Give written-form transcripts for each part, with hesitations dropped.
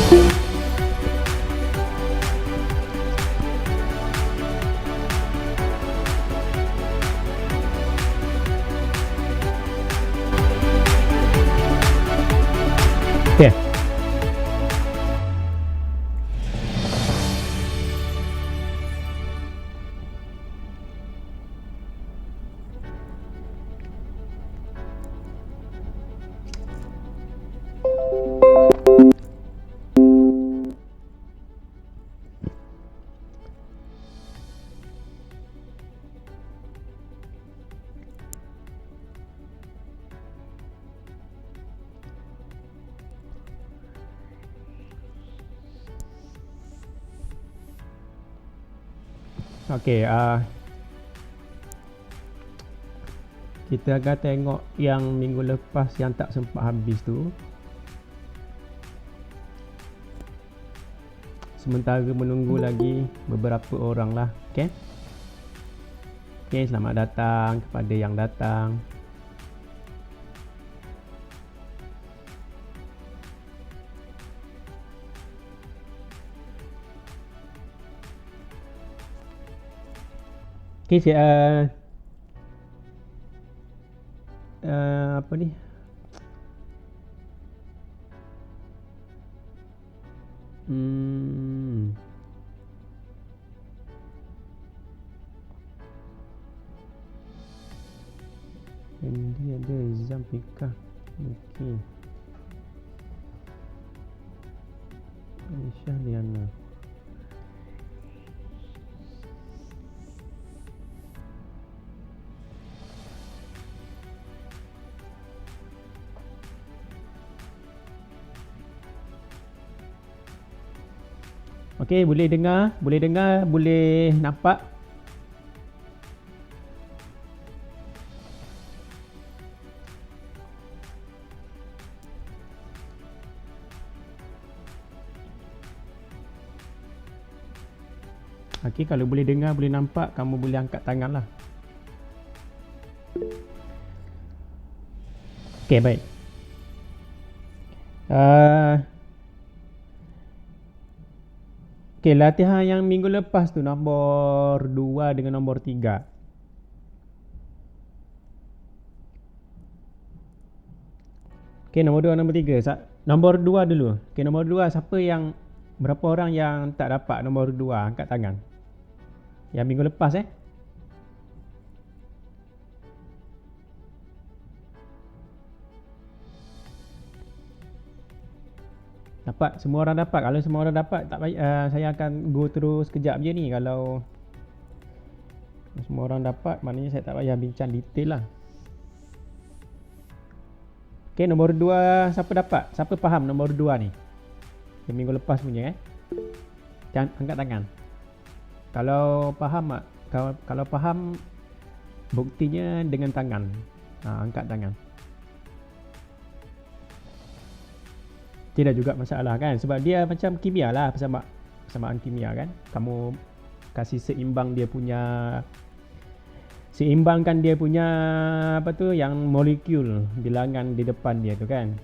Okay. Okay, kita akan tengok yang minggu lepas yang tak sempat habis tu. Sementara menunggu lagi beberapa orang lah. Okay. Okay, selamat datang kepada yang datang. Okay, apa ni? Ini ada exam PK. Okay. Aisyah Liana. Okey, boleh dengar, boleh nampak. Okey, kalau boleh dengar, boleh nampak, kamu boleh angkat tangan lah. Okey, baik. Okey, latihan yang minggu lepas tu nombor 2 dengan nombor 3. Okey, nombor 2 nombor 3. Nombor 2 dulu. Okey, nombor 2 siapa yang berapa orang yang tak dapat nombor 2 angkat tangan? Yang minggu lepas Dapat, semua orang dapat. Kalau semua orang dapat, tak payah, saya akan go terus sekejap je ni. Kalau semua orang dapat, maknanya saya tak payah bincang detail lah. Okay, nombor 2 siapa dapat? Siapa faham nombor 2 ni? Yang minggu lepas punya Jangan angkat tangan. Kalau faham, kalau faham, buktinya dengan tangan. Angkat tangan. Tidak juga masalah kan, sebab dia macam kimia lah, persamaan kimia kan. Kamu kasih seimbangkan dia punya apa tu, yang molekul bilangan di depan dia tu kan,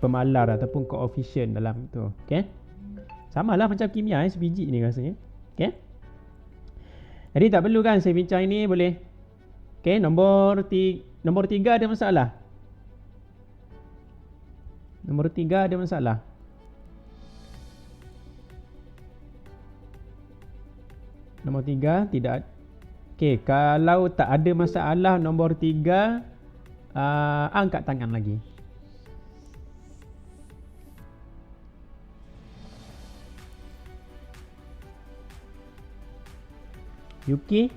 pemalar ataupun koefisien dalam tu. Okay, sama lah macam kimia sebiji ni rasanya. Okay, jadi tak perlu kan saya bincang ini, boleh. Okay, nombor 3 ada masalah. Nombor 3 ada masalah. Nombor 3 tidak. Okey, kalau tak ada masalah nombor 3, angkat tangan lagi. Yuki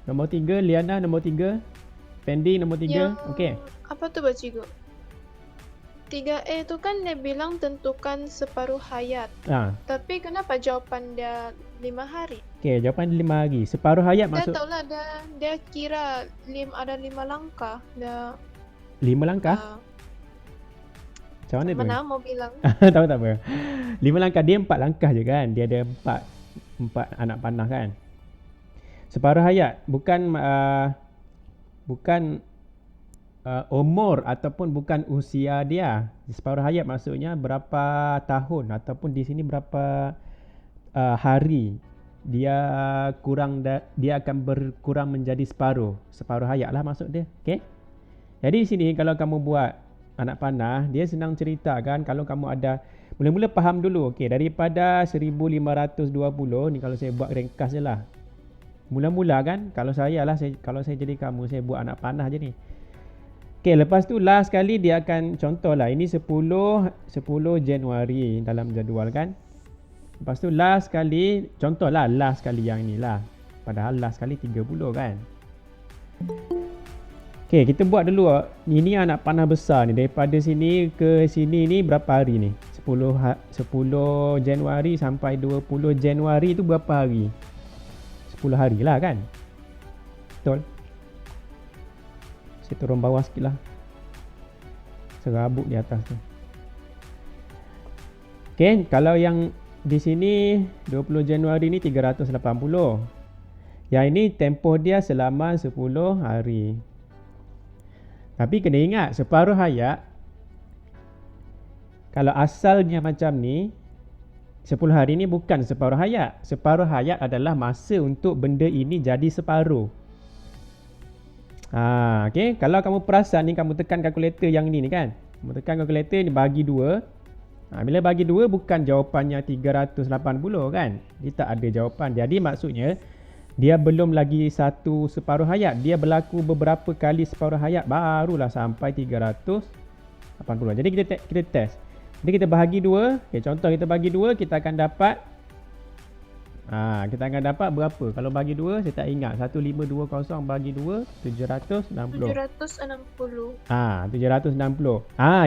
nombor 3, Liana nombor 3, Fendi nombor 3. Okey. Apa tu Cikgu? 3A tu kan dia bilang tentukan separuh hayat. Tapi kenapa jawapan dia 5 hari? Okey, jawapan dia 5 hari. Separuh hayat maksud? Dia tahulah dia kira ada 5 langkah. 5 langkah? Macam mana tu? Mana mau bilang? tak apa. 5 langkah, dia 4 langkah je kan. Dia ada 4 anak panah kan. Separuh hayat bukan umur ataupun bukan usia dia. Separuh hayat maksudnya berapa tahun ataupun di sini berapa hari dia dia akan berkurang menjadi separuh hayat lah maksud dia. Okey. Jadi di sini kalau kamu buat anak panah, dia senang cerita kan. Kalau kamu ada, mula-mula faham dulu. Okey, daripada 1520 ni, kalau saya buat ringkas je lah. Mula-mula kan, kalau saya jadi kamu, saya buat anak panah je ni. Okey, lepas tu last kali dia akan contoh lah. Ini 10 Januari dalam jadual kan. Lepas tu last kali, contoh lah last kali yang ni lah. Padahal last kali 30 kan. Okey, kita buat dulu. Ini anak panah besar ni. Daripada sini ke sini ni berapa hari ni? 10 Januari sampai 20 Januari tu berapa hari? 10 hari lah kan? Betul? Saya turun bawah sikit lah. Serabut di atas tu. Okey, kalau yang di sini 20 Januari ni 380. Yang ini tempoh dia selama 10 hari. Tapi kena ingat, separuh hayat, kalau asalnya macam ni, 10 hari ni bukan separuh hayat. Separuh hayat adalah masa untuk benda ini jadi separuh. Okay. Kalau kamu perasan ni, kamu tekan kalkulator yang ni kan. Kamu tekan kalkulator ni bagi 2. Bila bagi 2 bukan jawapannya 380 kan. Dia tak ada jawapan. Jadi maksudnya, dia belum lagi satu separuh hayat. Dia berlaku beberapa kali separuh hayat barulah sampai 380. Jadi kita test. Jadi kita bahagi 2. Okay, contoh kita bagi 2, kita akan dapat berapa? Kalau bagi 2, saya tak ingat. 1520 bagi 2, 760. 760.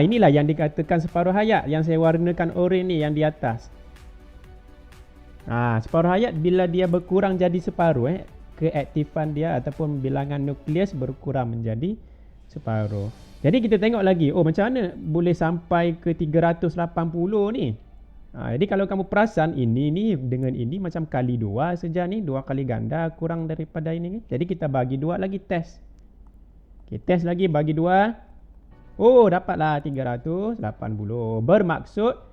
Inilah yang dikatakan separuh hayat yang saya warnakan oranye ni yang di atas. Separuh hayat bila dia berkurang jadi separuh, keaktifan dia ataupun bilangan nukleus berkurang menjadi separuh. Jadi kita tengok lagi, macam mana boleh sampai ke 380 ni? Jadi kalau kamu perasan, ini dengan ini macam kali 2 saja ni, 2 kali ganda kurang daripada ini. Jadi kita bagi 2 lagi test. Okay, test lagi bagi 2. Dapatlah 380. Bermaksud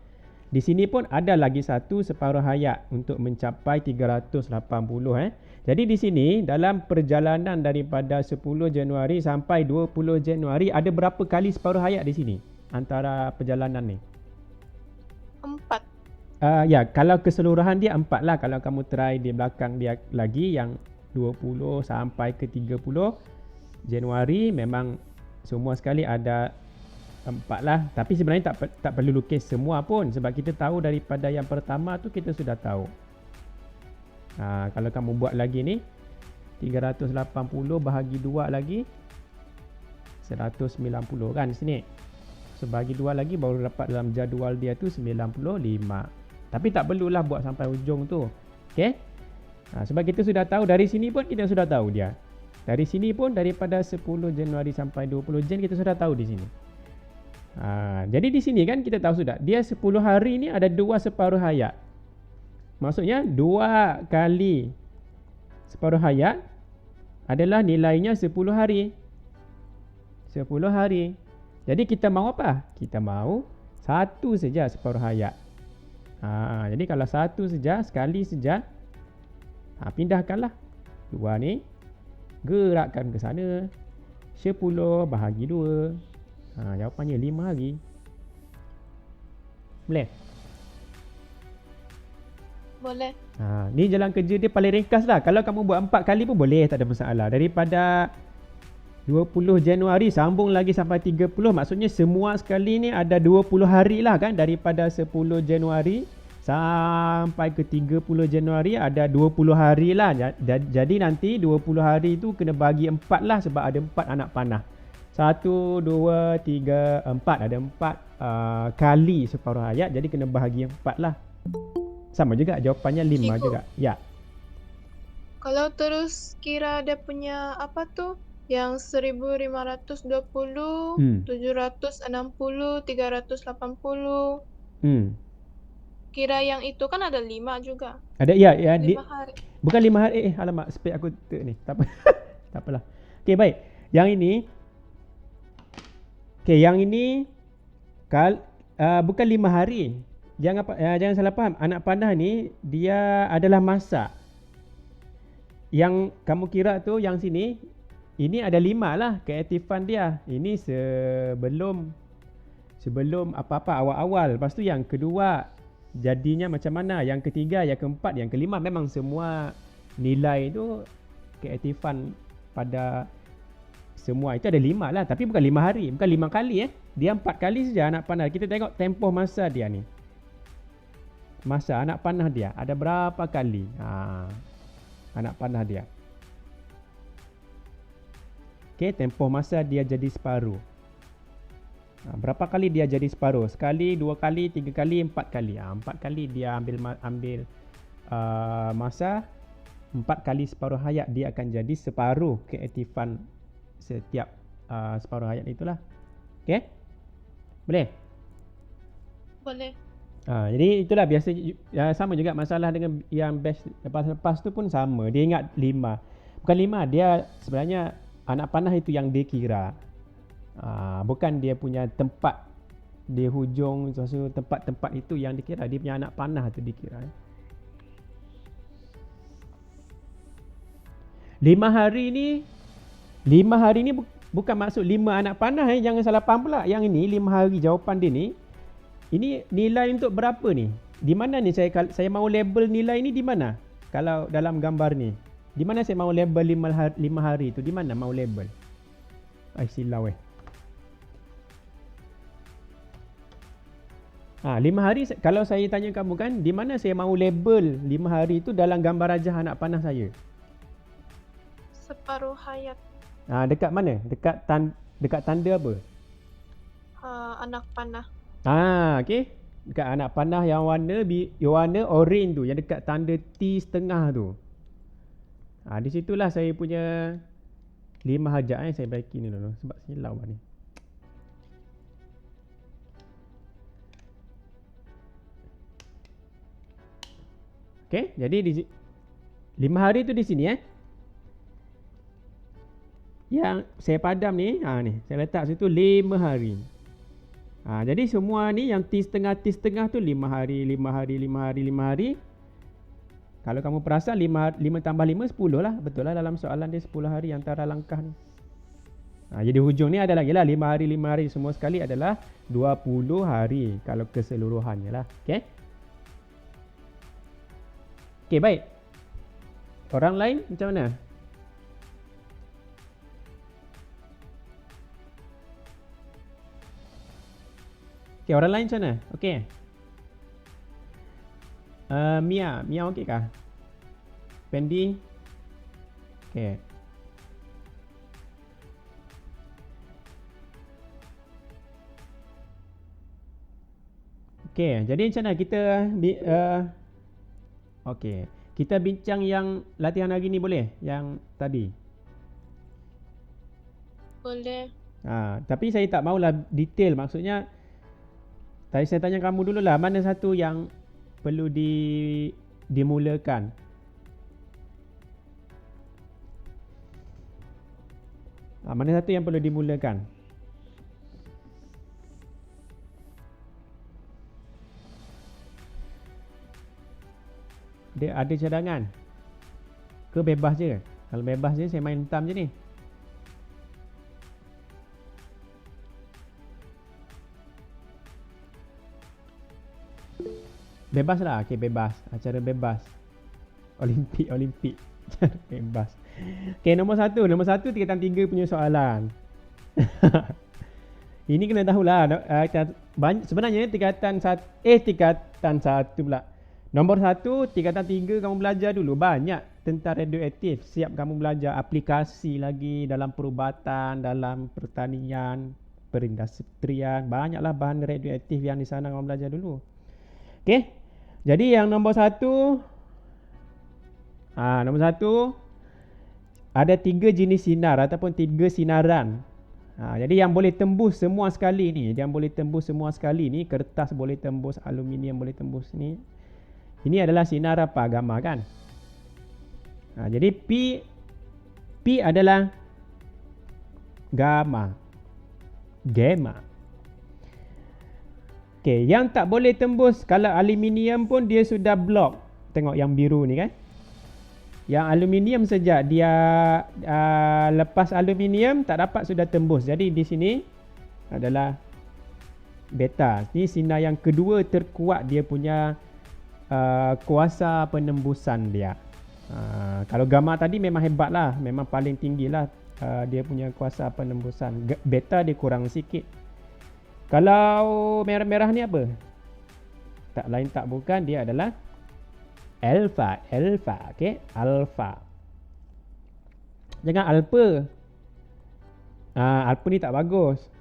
di sini pun ada lagi satu separuh hayat untuk mencapai 380. Jadi di sini dalam perjalanan daripada 10 Januari sampai 20 Januari ada berapa kali separuh hayat di sini antara perjalanan ni? 4. Ya, kalau keseluruhan dia 4 lah. Kalau kamu try di belakang dia lagi yang 20 sampai ke 30 Januari memang semua sekali ada 4 lah. Tapi sebenarnya tak perlu lukis semua pun, sebab kita tahu daripada yang pertama tu kita sudah tahu. Kalau kamu buat lagi ni 380 bahagi 2 lagi 190 kan sini. Sebagi 2 lagi baru dapat dalam jadual dia tu 95. Tapi tak perlulah buat sampai ujung tu. Okey? Sebab kita sudah tahu dari sini pun kita sudah tahu dia. Dari sini pun daripada 10 Januari sampai 20 Jan kita sudah tahu di sini. Jadi di sini kan kita tahu sudah dia 10 hari ni ada 2 separuh hayat. Maksudnya 2 kali separuh hayat adalah nilainya 10 hari. 10 hari. Jadi kita mahu apa? Kita mahu satu saja separuh hayat. Jadi kalau satu saja, sekali saja, pindahkanlah 2 ni, gerakkan ke sana. 10 bahagi 2. Jawapannya 5 hari. Boleh? Boleh. Ni jalan kerja dia paling ringkas lah. Kalau kamu buat 4 kali pun boleh, tak ada masalah. Daripada 20 Januari sambung lagi sampai 30, maksudnya semua sekali ni ada 20 hari lah kan. Daripada 10 Januari sampai ke 30 Januari ada 20 hari lah. Jadi nanti 20 hari tu kena bagi 4 lah, sebab ada 4 anak panah. 1, 2, 3, 4. Ada 4 kali separuh hayat. Jadi kena bahagi 4 lah. Sama juga, jawapannya 5 juga. Ya. Kalau terus kira dia punya apa tu, yang 1520, 760, 380. Kira yang itu kan ada 5 juga. Ada, ya. 5 hari. Bukan 5 hari. Alamak, spek aku ni. Tak apa. Tak apalah. Okey, baik. Yang ini Okay, yang ini bukan 5 hari. Jangan salah faham. Anak panah ni dia adalah masa. Yang kamu kira tu yang sini, ini ada 5 lah keaktifan dia. Ini sebelum apa-apa awal-awal. Lepas tu yang kedua jadinya macam mana, yang ketiga, yang keempat, yang kelima, memang semua nilai tu keaktifan pada semua itu ada 5 lah. Tapi bukan 5 hari, bukan 5 kali dia 4 kali saja anak panah. Kita tengok tempoh masa dia ni. Masa anak panah dia ada berapa kali anak panah dia. Okay, tempoh masa dia jadi separuh. Berapa kali dia jadi separuh? Sekali, 2 kali, 3 kali, 4 kali. 4 kali dia ambil masa. 4 kali separuh hayat dia akan jadi separuh keaktifan setiap separuh hayat itulah. Okay? Boleh? Boleh. Jadi itulah biasa sama juga masalah dengan yang best lepas tu pun sama. Dia ingat 5. Bukan 5, dia sebenarnya anak panah itu yang dia kira. Bukan dia punya tempat di hujung tempat-tempat itu yang dikira. Dia punya anak panah tu dikira. 5 hari ni bukan maksud 5 anak panah. Jangan salah faham pula. Yang ini 5 hari jawapan dia ni. Ini nilai untuk berapa ni? Di mana ni saya mau label nilai ni di mana? Kalau dalam gambar ni. Di mana saya mau label 5 hari tu? Di mana mau label? Silau 5 hari, kalau saya tanya kamu kan, di mana saya mau label 5 hari tu dalam gambar rajah anak panah saya? Separuh hayat. Dekat mana? Dekat tanda apa? Anak panah. Okey. Dekat anak panah yang warna orange tu, yang dekat tanda T setengah tu. Di situlah saya punya 5 hajat saya baiki ni dulu sebab silau ni. Okey, jadi 5 hari tu di sini Yang saya padam ni, ni saya letak situ 5 hari. Jadi semua ni yang T setengah tu 5 hari, 5 hari, 5 hari, 5 hari. Kalau kamu perasan 5 tambah 5 10 lah. Betul lah dalam soalan dia 10 hari antara langkah ni. Jadi hujung ni ada lagi lah 5 hari, 5 hari semua sekali adalah 20 hari kalau keseluruhannya lah. Okey. Okey, baik. Orang lain macam mana? Okay, orang lain macam mana? Okey. Mia okey kah? Pendi? Okey. Okey, jadi macam mana kita okey. Kita bincang yang latihan hari ni boleh? Yang tadi. Boleh. Tapi saya tak maulah detail, maksudnya tadi saya tanya kamu dulu lah, mana satu yang perlu dimulakan? Mana satu yang perlu dimulakan? Dia ada cadangan? Ke bebas je? Kalau bebas je saya main hentam je ni. Bebas lah. Okay, bebas. Acara bebas. Olimpik. Bebas. Okay, nombor satu tingkatan 3 punya soalan. Ini kena tahulah. Sebenarnya tingkatan 1 pula. Nombor 1, tingkatan 3 kamu belajar dulu. Banyak tentang radioaktif. Siap kamu belajar aplikasi lagi dalam perubatan, dalam pertanian, perindustrian. Banyaklah bahan radioaktif yang di sana kamu belajar dulu. Okay. Jadi yang nombor 1, ada 3 jenis sinar ataupun 3 sinaran. Jadi yang boleh tembus semua sekali ni, kertas boleh tembus, aluminium boleh tembus ni. Ini adalah sinar apa? Gamma kan? Jadi P adalah gamma. Gamma. Okey, yang tak boleh tembus kalau aluminium pun dia sudah block. Tengok yang biru ni kan. Yang aluminium saja dia lepas aluminium tak dapat sudah tembus. Jadi di sini adalah beta. Ini sinar yang kedua terkuat dia punya kuasa penembusan dia. Kalau gamma tadi memang hebat lah, memang paling tinggi lah dia punya kuasa penembusan. Beta dia kurang sikit. Kalau merah-merah ni apa? Tak lain tak bukan, dia adalah alpha. Okay, alpha. Jangan alpha. Alpha ni tak bagus.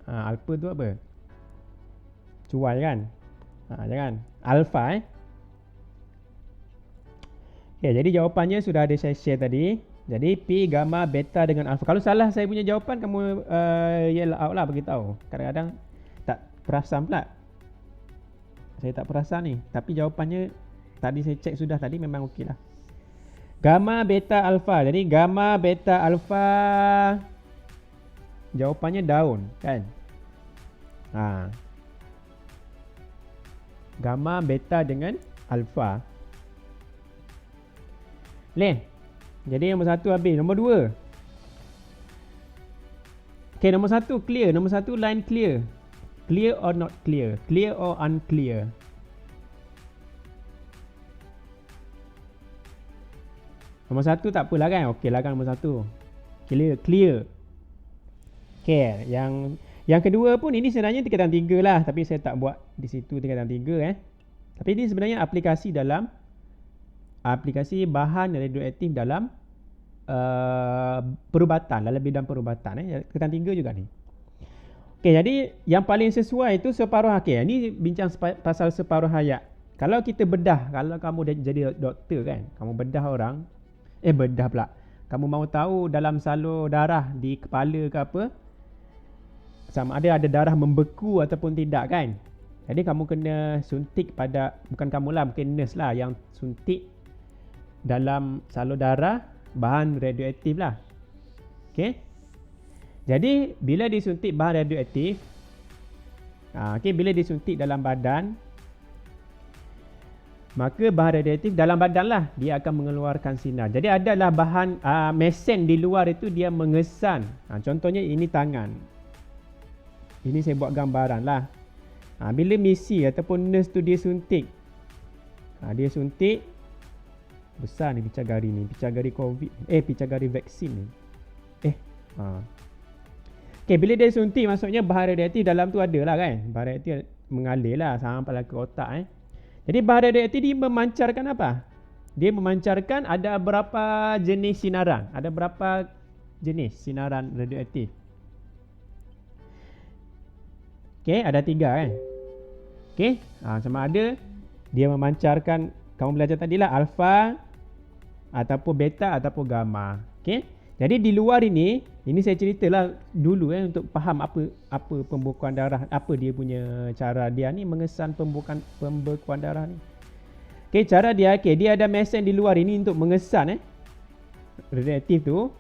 Alpha tu apa? Cuai kan? Jangan. Alpha Okay, jadi jawapannya sudah ada saya share tadi. Jadi P, gamma, beta dengan alpha. Kalau salah saya punya jawapan, kamu yell out lah, beritahu. Kadang-kadang tak perasan pula. Saya tak perasan ni. Tapi jawapannya tadi saya cek sudah tadi, memang okey lah. Gamma, beta, alpha. Jadi gamma, beta, alpha. Jawapannya daun kan? Gamma, beta dengan alpha. Jadi nombor 1 habis. Nombor 2. Okay, nombor 1 clear. Nombor 1 line clear. Clear or not clear? Clear or unclear? Nombor 1 tak apalah kan? Okey lah kan nombor 1. Clear. Okay, yang kedua pun ini sebenarnya tingkatan 3 lah. Tapi saya tak buat di situ tingkatan 3 Tapi ini sebenarnya aplikasi bahan radioaktif dalam perubatan, dalam bidang perubatan. Tingkatan 3 juga ni. Okey, jadi yang paling sesuai itu separuh hayat. Ini bincang pasal separuh hayat. Kalau kita bedah, kalau kamu jadi doktor kan, kamu bedah orang, bedah pula. Kamu mahu tahu dalam salur darah di kepala ke apa, sama ada darah membeku ataupun tidak kan. Jadi kamu kena suntik pada, bukan kamulah, mungkin nurse lah yang suntik dalam salur darah bahan radioaktif lah. Okey. Jadi bila disuntik bahan radioaktif, bila disuntik dalam badan, maka bahan radioaktif dalam badan lah dia akan mengeluarkan sinar. Jadi adalah bahan mesin di luar itu dia mengesan. Contohnya ini tangan. Ini saya buat gambaran lah. Bila misi ataupun nurse tu dia suntik, dia suntik besar ni picagari ni, picagari COVID, picagari vaksin ni. Okay, bila dia suntik maksudnya bahan radioaktif dalam tu ada lah kan. Bahan radioaktif mengalir lah sampailah ke otak Jadi bahan radioaktif dia memancarkan apa? Dia memancarkan ada berapa jenis sinaran. Ada berapa jenis sinaran radioaktif? Okay, ada 3 kan? Okay, sama ada dia memancarkan, kamu belajar tadi lah, alpha ataupun beta ataupun gamma. Okay, jadi di luar ini saya ceritalah dulu untuk faham apa pembekuan darah, apa dia punya cara dia ni mengesan pembekuan darah ni. Okay, cara dia, dia ada mesin di luar ini untuk mengesan radioaktif tu.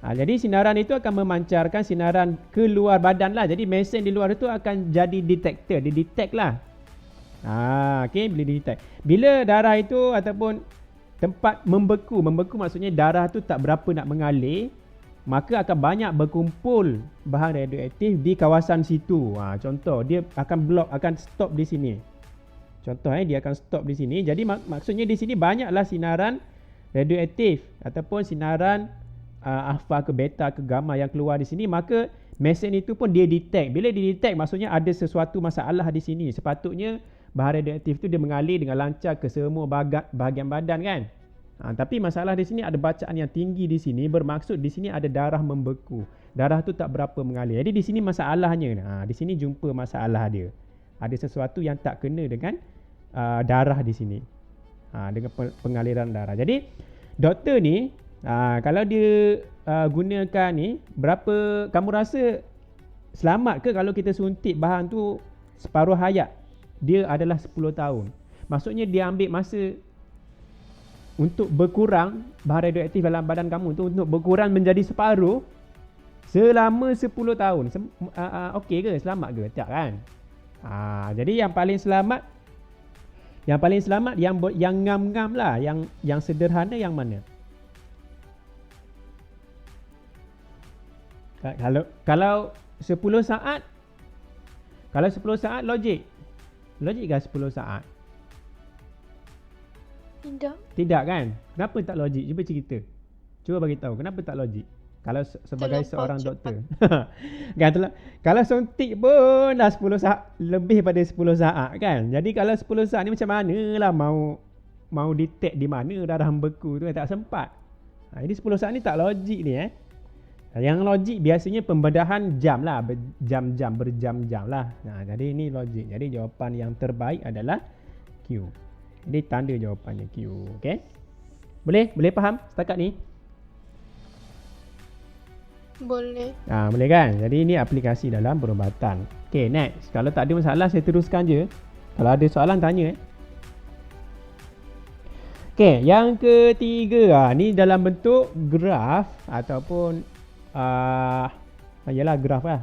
Jadi sinaran itu akan memancarkan sinaran keluar badan lah. Jadi mesin di luar itu akan jadi detektor. Dia detect lah. Boleh detect. Bila darah itu ataupun tempat membeku maksudnya darah tu tak berapa nak mengalir, maka akan banyak berkumpul bahan radioaktif di kawasan situ. Contoh, dia akan block, akan stop di sini. Contoh dia akan stop di sini. Jadi maksudnya di sini banyaklah sinaran radioaktif ataupun sinaran alpha ke beta ke gamma yang keluar di sini, maka mesin itu pun dia detect. Bila dia detect maksudnya ada sesuatu masalah di sini. Sepatutnya bahan radioaktif itu dia mengalir dengan lancar ke semua bahagian badan kan. Tapi masalah di sini ada bacaan yang tinggi di sini, bermaksud di sini ada darah membeku. Darah tu tak berapa mengalir. Jadi di sini masalahnya. Di sini jumpa masalah dia. Ada sesuatu yang tak kena dengan darah di sini. Dengan pengaliran darah. Jadi doktor ni kalau dia gunakan ni, berapa kamu rasa selamat ke kalau kita suntik bahan tu separuh hayat? Dia adalah 10 tahun. Maksudnya dia ambil masa untuk berkurang bahan radioaktif dalam badan kamu tu, untuk berkurang menjadi separuh. Selama 10 tahun. Okey ke? Selamat ke? Tak kan? Jadi yang paling selamat yang ngam-ngam lah, yang sederhana yang mana? Kalau 10 saat, logik ke 10 saat? Tidak kan? Kenapa tak logik? Cuba cerita. Cuba bagi tahu kenapa tak logik. Kalau sebagai seorang doktor. Kalau suntik pun dah 10 saat, lebih pada 10 saat kan. Jadi kalau 10 saat ni macam mana lah mau detect di mana darah beku tu, tak sempat. Jadi 10 saat ni tak logik ni Yang logik biasanya pembedahan jam lah, berjam-jam lah. Jadi ini logik. Jadi jawapan yang terbaik adalah Q. Jadi tanda jawapannya Q. Okay? Boleh faham setakat ni? Boleh. Boleh kan? Jadi ini aplikasi dalam perubatan. Okay, next. Kalau tak ada masalah, saya teruskan je. Kalau ada soalan, tanya. Okay, yang ketiga. Ni dalam bentuk graf ataupun yalah, graf lah.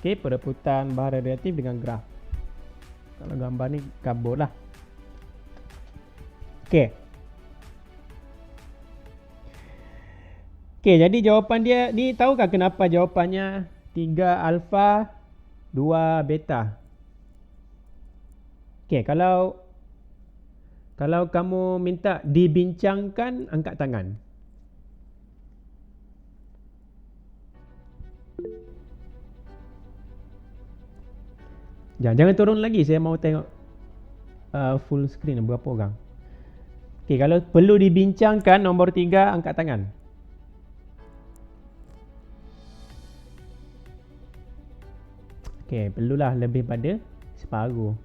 Okay, perebutan bahan radioaktif dengan graf. Kalau gambar ni kabur lah. Okay, jadi jawapan dia ni, tahukah kenapa jawapannya 3 alfa 2 beta? Okay, kalau kamu minta dibincangkan, angkat tangan. Jangan turun lagi, saya mau tengok full screen berapa orang. Okay, kalau perlu dibincangkan nombor 3, angkat tangan. Okay, perlulah lebih pada separuh.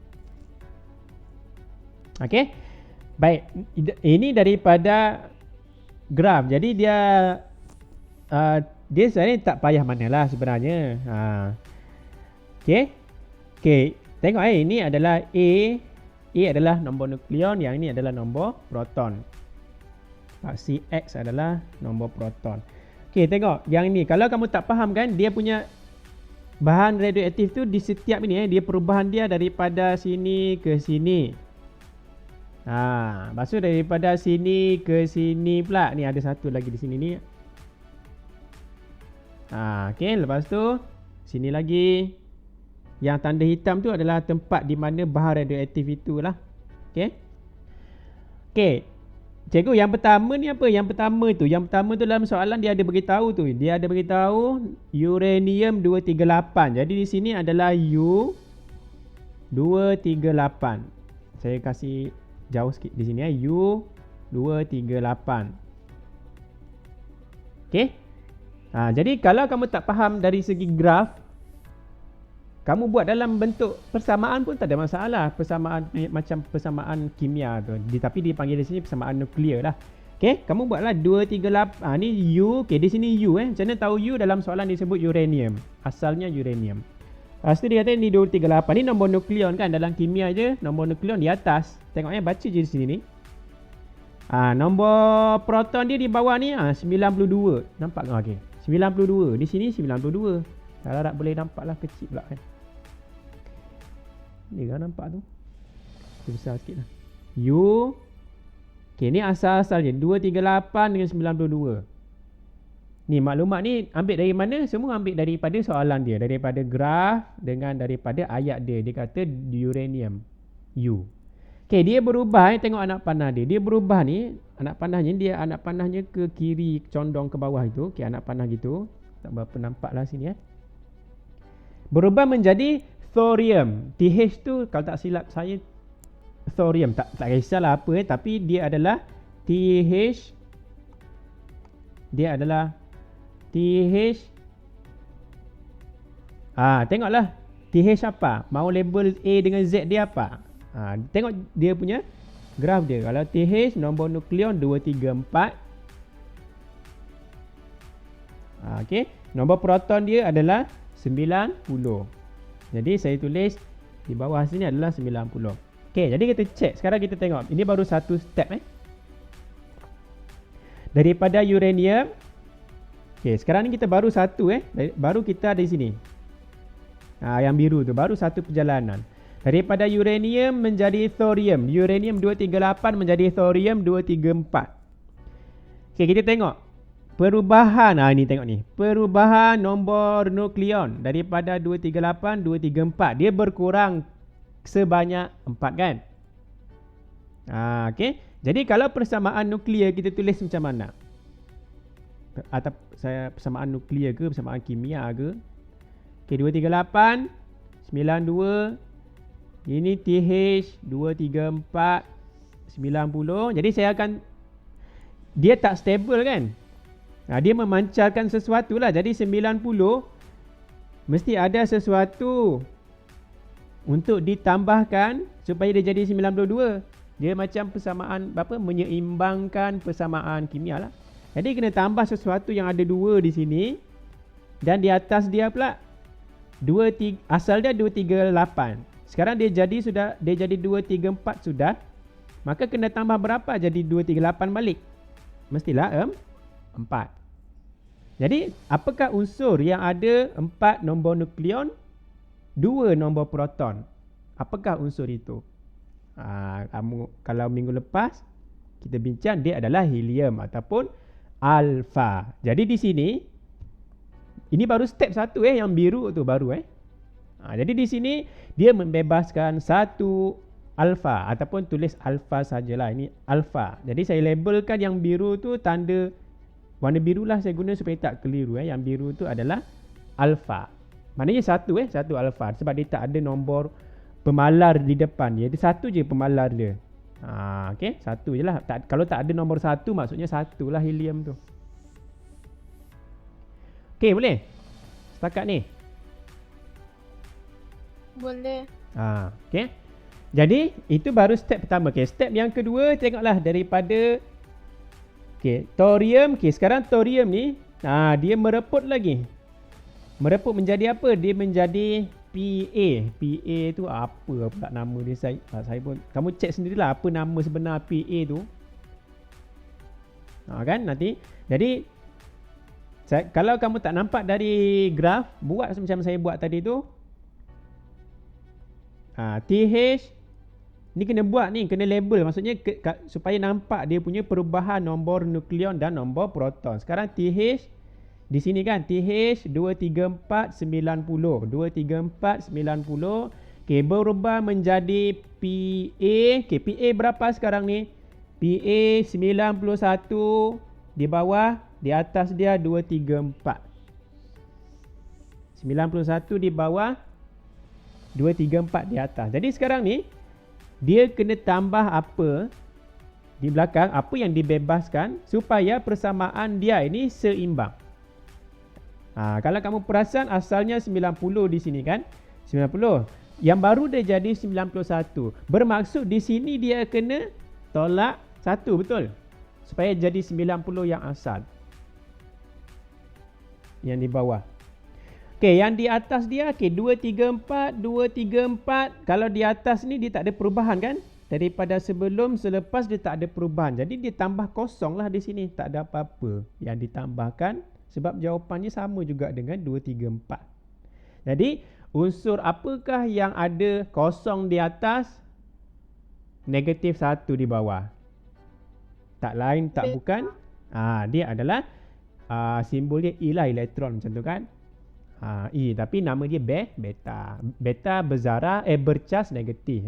Okay, baik. Ini daripada graf. Jadi dia sebenarnya tak payah manalah sebenarnya. Okay, tengok ini adalah A adalah nombor nukleon, yang ini adalah nombor proton. CX adalah nombor proton. Okay, tengok yang ini. Kalau kamu tak faham kan, dia punya bahan radioaktif tu di setiap ini dia perubahan dia daripada sini ke sini. Maksud daripada sini ke sini pula. Ni ada satu lagi di sini ni. Okay, lepas tu sini lagi. Yang tanda hitam tu adalah tempat di mana bahan radioaktif itulah. Okay. Cikgu, yang pertama ni apa? Yang pertama tu dalam soalan dia ada beritahu tu. Dia ada beritahu uranium 238. Jadi di sini adalah U238. Saya kasih jauh sikit di sini U238. Okay. Jadi kalau kamu tak faham dari segi graf, kamu buat dalam bentuk persamaan pun tak ada masalah. Persamaan macam persamaan kimia tu. Tapi dipanggil di sini persamaan nuklear lah. Okay, kamu buatlah 238. Ni U. Okay, di sini U. Macam mana tahu U? Dalam soalan disebut uranium. Asalnya uranium. Lepas tu dia kata ni 238. Ni nombor nukleon kan. Dalam kimia je, nombor nukleon di atas. Tengok baca je di sini ni. Nombor proton dia di bawah ni 92. Nampak tak? Okay, 92. Di sini 92. Kalau tak boleh nampak lah, kecil pula kan. Ni kan nampak tu. Besar sikit lah. U. Okay, ni asal-asal je 238 dengan 92. Ni maklumat ni ambil dari mana? Semua ambil daripada soalan dia, daripada graf dengan daripada ayat dia. Dia kata uranium U. Okay, dia berubah. Tengok anak panah dia. Dia berubah ni. Anak panahnya ke kiri, condong ke bawah itu. Okay, anak panah gitu. Tak berapa nampak lah sini berubah menjadi thorium. TH tu kalau tak silap saya thorium. Tak kisahlah apa tapi dia adalah TH. Dia adalah TH. Tengoklah TH apa? Mau label A dengan Z dia apa? Tengok dia punya graf dia. Kalau TH nombor nukleon 234. Okey, nombor proton dia adalah 90. Jadi saya tulis di bawah sini adalah 90. Okey, jadi kita cek. Sekarang kita tengok. Ini baru satu step Daripada uranium Okey, sekarang ni kita baru satu baru kita ada di sini. Yang biru tu baru satu perjalanan. Daripada uranium menjadi thorium. Uranium 238 menjadi thorium 234. Okey, kita tengok perubahan. Ini tengok ni. Perubahan nombor nukleon daripada 238 234. Dia berkurang sebanyak 4 kan? Okey. Jadi kalau persamaan nuklear kita tulis macam mana? Atau saya persamaan nuklear ke persamaan kimia ke? Okey, 238 92 ini TH 234 90. Jadi saya akan, dia tak stable kan? Dia memancarkan sesuatu lah. Jadi 90 mesti ada sesuatu untuk ditambahkan supaya dia jadi 92. Dia macam persamaan menyeimbangkan persamaan kimia lah. Jadi kena tambah sesuatu yang ada 2 di sini. Dan di atas dia pula asal dia 238. Sekarang dia jadi 234 sudah. Maka kena tambah berapa jadi 238 balik? Mestilah 4. Jadi apakah unsur yang ada 4 nombor nukleon, 2 nombor proton? Apakah unsur itu? Kalau minggu lepas kita bincang, dia adalah helium ataupun alfa. Jadi di sini ini baru step 1 yang biru tu baru jadi di sini dia membebaskan 1 alfa ataupun tulis alfa sajalah. Ini alfa. Jadi saya labelkan yang biru tu tanda warna biru lah saya guna supaya tak keliru. Yang biru tu adalah alfa. Maknanya 1 alfa sebab dia tak ada nombor pemalar di depan dia. Dia 1 je pemalar dia. Okey, 1 je lah. Kalau tak ada nombor 1 maksudnya 1 lah helium tu. Okey, boleh? Setakat ni. Boleh. Okey. Jadi itu baru step pertama. Okey, step yang kedua tengoklah daripada thorium. Okey, sekarang thorium ni dia mereput lagi. Mereput menjadi apa? Dia menjadi PA. PA tu apa pula nama dia? Saya pun, kamu cek sendirilah apa nama sebenar PA tu. Kan nanti. Jadi kalau kamu tak nampak dari graf, buat macam saya buat tadi tu. TH ni kena buat ni, kena label. Maksudnya supaya nampak dia punya perubahan nombor nukleon dan nombor proton. Sekarang TH di sini kan TH 234 90. 234 90. Okey, berubah menjadi PA. Okey, PA berapa sekarang ni? PA 91 di bawah, di atas dia 234. 91 di bawah, 234 di atas. Jadi sekarang ni dia kena tambah apa di belakang, apa yang dibebaskan supaya persamaan dia ini seimbang. Kalau kamu perasan asalnya 90 di sini kan? 90. Yang baru dia jadi 91. Bermaksud di sini dia kena tolak 1, betul? Supaya jadi 90 yang asal. Yang di bawah. Okey, yang di atas dia 234, 234. Kalau di atas ni dia tak ada perubahan kan? Daripada sebelum, selepas dia tak ada perubahan. Jadi dia tambah kosong lah di sini. Tak ada apa-apa yang ditambahkan. Sebab jawapannya sama juga dengan 234. Jadi unsur apakah yang ada kosong di atas, negatif 1 di bawah? Tak lain tak bukan. Dia adalah simbol dia E lah, elektron macam tu kan. E, tapi nama dia beta. Beta berzarah bercas negatif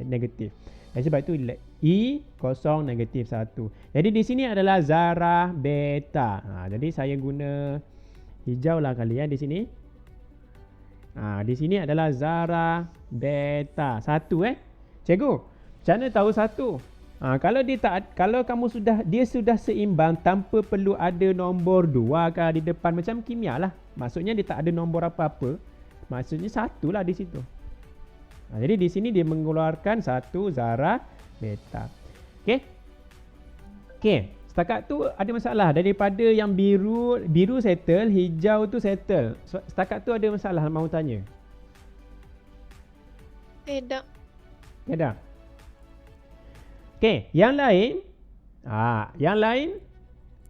negatif. Dan sebab itu E kosong negatif 1. Jadi di sini adalah zarah beta. Jadi saya guna hijau lah kali di sini. Di sini adalah zarah beta 1 Cikgu, macam mana tahu 1? Kalau kamu dia sudah seimbang tanpa perlu ada nombor 2 di depan macam kimia lah. Maksudnya dia tak ada nombor apa-apa. Maksudnya 1 lah di situ. Jadi di sini dia mengeluarkan 1 zarah beta. Okey. Setakat tu ada masalah daripada yang biru settle, hijau tu settle. Setakat tu ada masalah mahu tanya. Tidak. Tidak. Okey, yang lain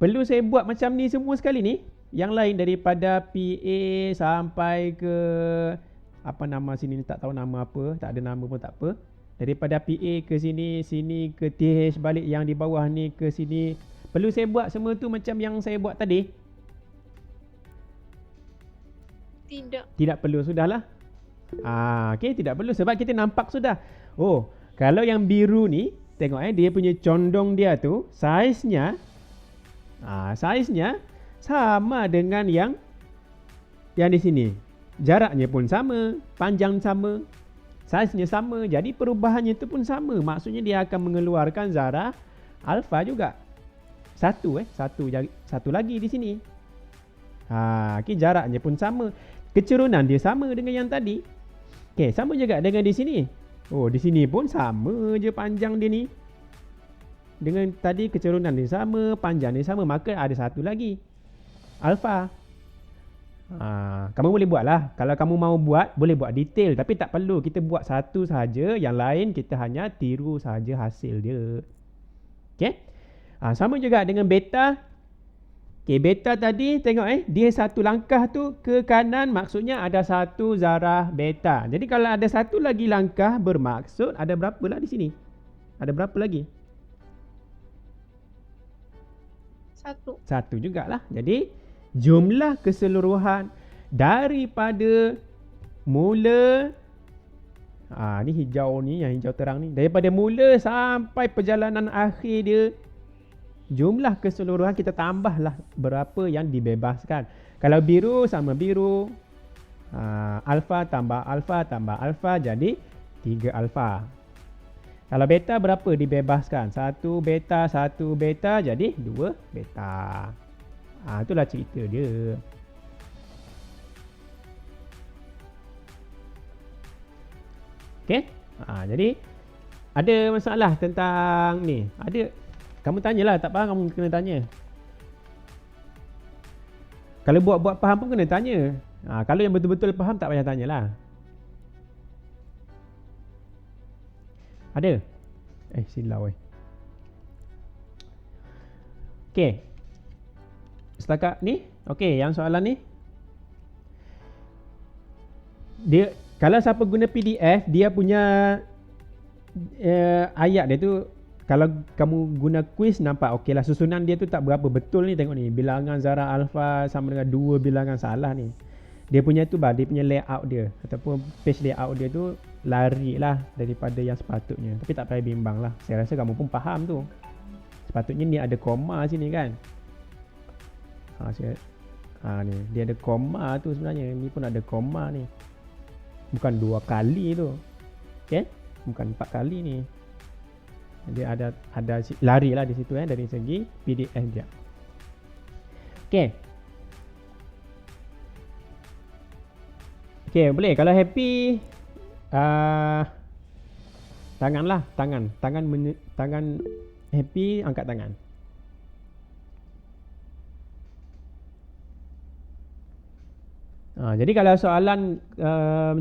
Perlu saya buat macam ni semua sekali ni? Yang lain daripada PA sampai ke apa nama sini ni, tak tahu nama apa, tak ada nama pun tak apa. Daripada PA ke sini, sini ke TH balik, yang di bawah ni ke sini. Perlu saya buat semua tu macam yang saya buat tadi? Tidak. Tidak perlu, sudahlah. Okey, tidak perlu sebab kita nampak sudah. Oh, kalau yang biru ni, tengok dia punya condong dia tu, saiznya sama dengan yang di sini. Jaraknya pun sama, panjang sama, saiznya sama. Jadi perubahannya tu pun sama. Maksudnya dia akan mengeluarkan zarah alfa juga. Satu lagi di sini. Okay, jaraknya pun sama. Kecerunan dia sama dengan yang tadi. Okay, sama juga dengan di sini. Oh, di sini pun sama je panjang dia ni. Dengan tadi kecerunan dia sama, panjang dia sama. Maka ada satu lagi, alfa. Kamu boleh buat lah. Kalau kamu mau buat, boleh buat detail. Tapi tak perlu, kita buat satu sahaja. Yang lain kita hanya tiru sahaja hasil dia. Okay. Sama juga dengan beta. Okay, beta tadi tengok dia satu langkah tu ke kanan, maksudnya ada satu zarah beta. Jadi kalau ada satu lagi langkah, bermaksud ada berapa lah di sini? Ada berapa lagi? Satu jugalah. Jadi jumlah keseluruhan daripada mula, ni hijau ni, yang hijau terang ni, daripada mula sampai perjalanan akhir dia, jumlah keseluruhan kita tambahlah berapa yang dibebaskan. Kalau biru sama biru, alfa tambah alfa jadi 3 alfa. Kalau beta berapa dibebaskan? 1 beta jadi 2 beta. Itulah cerita dia. Okay. Jadi ada masalah tentang ni? Ada? Kamu tanyalah, tak faham kamu kena tanya. Kalau buat faham pun kena tanya. Kalau yang betul-betul faham tak payah tanyalah. Ada? Silau Okey. Setakat ni, okey, yang soalan ni. Dia kalau siapa guna PDF, dia punya ayat dia tu, kalau kamu guna quiz nampak okey lah, susunan dia tu tak berapa betul ni. Tengok ni, bilangan zarah alfa sama dengan 2 bilangan salah ni. Dia punya tu dia punya layout dia ataupun page layout dia tu lari lah daripada yang sepatutnya. Tapi tak payah bimbang lah, saya rasa kamu pun faham tu. Sepatutnya ni ada koma sini kan. Ni dia ada koma tu sebenarnya. Ni pun ada koma ni. Bukan 2 kali tu. Okay? Bukan 4 kali ni. Dia ada lari lah di situ dari segi PDF dia. Okay. Okay, boleh. Kalau happy, tangan happy, angkat tangan. Jadi kalau soalan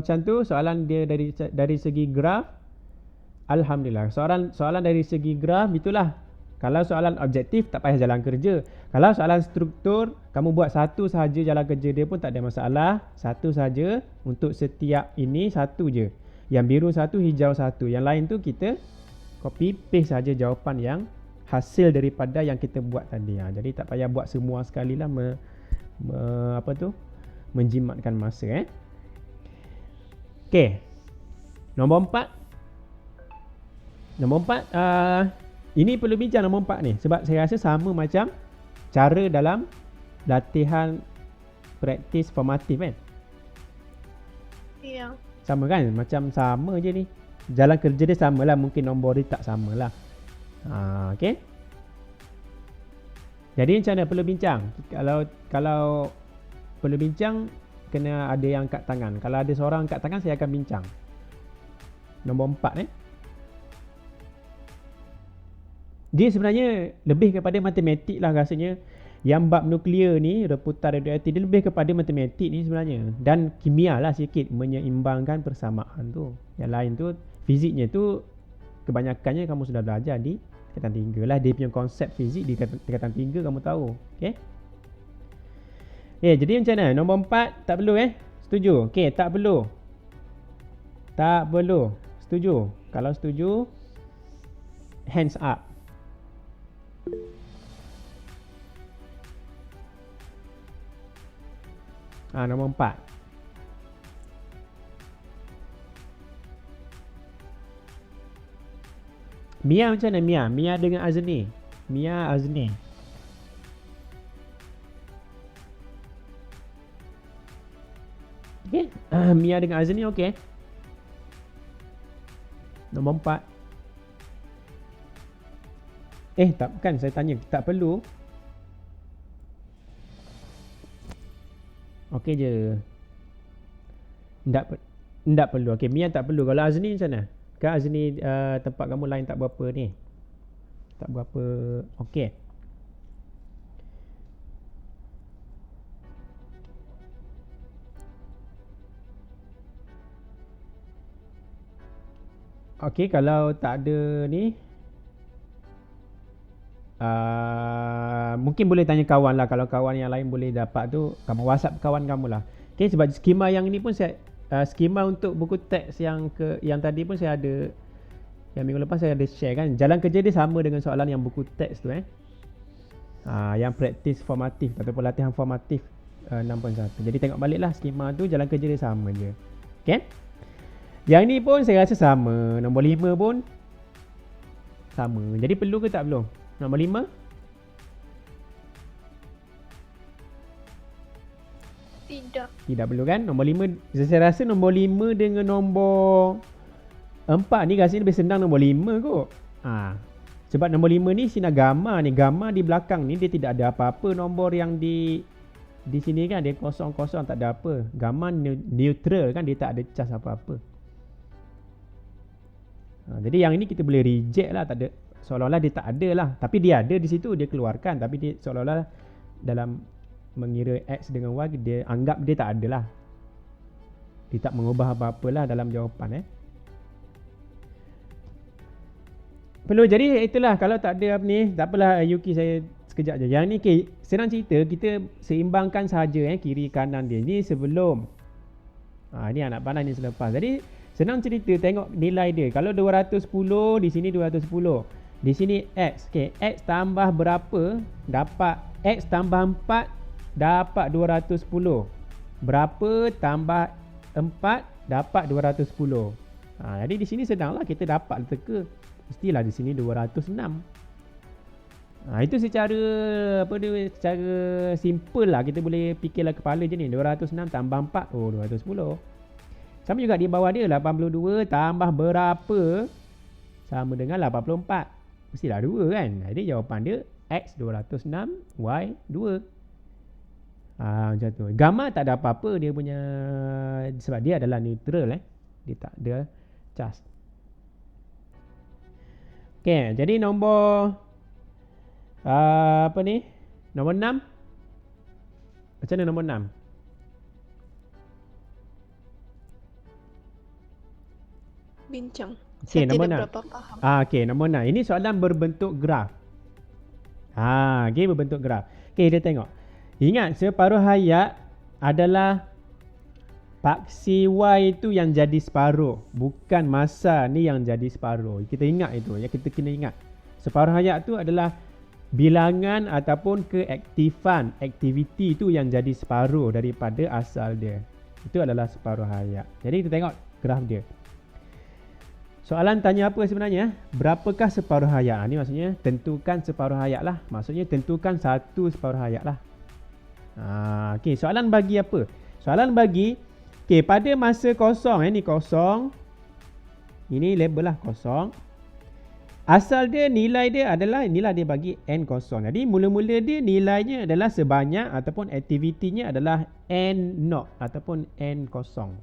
macam tu, soalan dia dari segi graf, alhamdulillah. Soalan dari segi graf itulah. Kalau soalan objektif tak payah jalan kerja. Kalau soalan struktur, kamu buat satu sahaja jalan kerja dia pun tak ada masalah. Satu saja untuk setiap ini, satu je. Yang biru satu, hijau satu. Yang lain tu kita copy paste saja jawapan yang hasil daripada yang kita buat tadi. Jadi tak payah buat semua sekali lah, menjimatkan masa. Okey. Nombor 4. Ini perlu bincang nombor 4 ni sebab saya rasa sama macam cara dalam latihan praktis formatif kan. Ya. Sama kan? Macam sama je ni. Jalan kerja dia sama lah, mungkin nombor dia tak sama lah. Okay. Jadi macam mana perlu bincang? Kalau perlu bincang, kena ada yang angkat tangan. Kalau ada seorang angkat tangan, saya akan bincang. Nombor 4 Dia sebenarnya lebih kepada matematik lah rasanya. Yang bab nuklear ni, reputar radioaktif, dia lebih kepada matematik ni sebenarnya. Dan kimia lah sikit, menyeimbangkan persamaan tu. Yang lain tu, fiziknya tu kebanyakannya kamu sudah belajar di Tingkatan 3 lah. Dia punya konsep fizik di tingkatan 3 kamu tahu. Okay. Jadi macam mana? Nombor 4 tak perlu Setuju? Okay, tak perlu. Tak perlu. Setuju? Kalau setuju, hands up. Nombor 4. Mia macam mana Mia? Mia dengan Azni. Mia, Azni. Okay. Mia dengan Azni okay. Nombor 4. Tak kan saya tanya. Tak perlu. Okey je. Tak perlu. Okey, Mia tak perlu. Kalau Azni macam mana? Kan Azni tempat kamu lain tak berapa ni. Tak berapa. Okey. Okey, kalau tak ada ni mungkin boleh tanya kawan lah. Kalau kawan yang lain boleh dapat tu, kamu WhatsApp kawan kamu lah. Okay, sebab skema yang ni pun saya skema untuk buku teks yang tadi pun saya ada, yang minggu lepas saya ada share kan. Jalan kerja dia sama dengan soalan yang buku teks tu yang praktis formatif ataupun latihan formatif 6.1. Jadi tengok balik lah skema tu, jalan kerja dia sama je. Okay. Yang ni pun saya rasa sama. Nombor 5 pun sama. Jadi perlu ke tak perlu? Nombor 5? Tidak perlu kan? Nombor 5, saya rasa nombor 5 dengan nombor 4 ni rasanya lebih senang nombor 5 kot. Sebab nombor 5 ni sinar gamma ni. Gamma di belakang ni dia tidak ada apa-apa nombor yang di sini kan. Dia kosong-kosong, tak ada apa. Gamma neutral kan, dia tak ada cas apa-apa. Jadi yang ini kita boleh reject lah. Tak ada, seolah-olah dia tak ada lah. Tapi dia ada di situ, dia keluarkan. Tapi dia seolah-olah dalam mengira X dengan Y, dia anggap dia tak ada lah. Dia tak mengubah apa-apa lah dalam jawapan Perlu. Jadi itulah. Kalau tak ada apa ni, tak apalah Yuki, saya sekejap je. Yang ni senang cerita, kita seimbangkan sahaja kiri kanan dia. Ni sebelum ni anak panah ni selepas. Jadi senang cerita, tengok nilai dia. Kalau 210, di sini 210. Di sini X. Okay, X tambah berapa? Dapat X tambah 4 dapat 210. Berapa tambah 4 dapat 210. Jadi di sini senanglah kita dapat teka. Mestilah di sini 206. Itu secara secara simple lah, kita boleh fikirlah kepala je ni. 206 tambah 4, 210. Sama juga di bawah dia, 82 tambah berapa sama dengan 84. Mestilah 2 kan. Jadi jawapan dia X 206, Y 2. Macam tu. Gamma tak ada apa-apa dia punya, sebab dia adalah neutral dia tak ada cas. Okay, jadi nombor nombor 6. Macam mana nombor 6? Bincang. Okay, Saya nombor tidak 6. berapa faham. Okay, nombor 6. Ini soalan berbentuk graf. Okay, berbentuk graf. Okay, kita tengok. Ingat, separuh hayat adalah paksi Y itu yang jadi separuh. Bukan masa ni yang jadi separuh. Kita ingat itu. Yang kita kena ingat. Separuh hayat tu adalah bilangan ataupun keaktifan. Aktiviti itu yang jadi separuh daripada asal dia. Itu adalah separuh hayat. Jadi kita tengok graf dia. Soalan tanya apa sebenarnya? Berapakah separuh hayat? Ini maksudnya tentukan separuh hayat lah. Maksudnya tentukan satu separuh hayat lah. Okay, soalan bagi apa? Soalan bagi pada masa kosong. Ini kosong. Ini label lah kosong. Asal dia, nilai dia adalah, inilah dia bagi N kosong. Jadi mula-mula dia nilainya adalah sebanyak ataupun aktivitinya adalah N naught ataupun N kosong.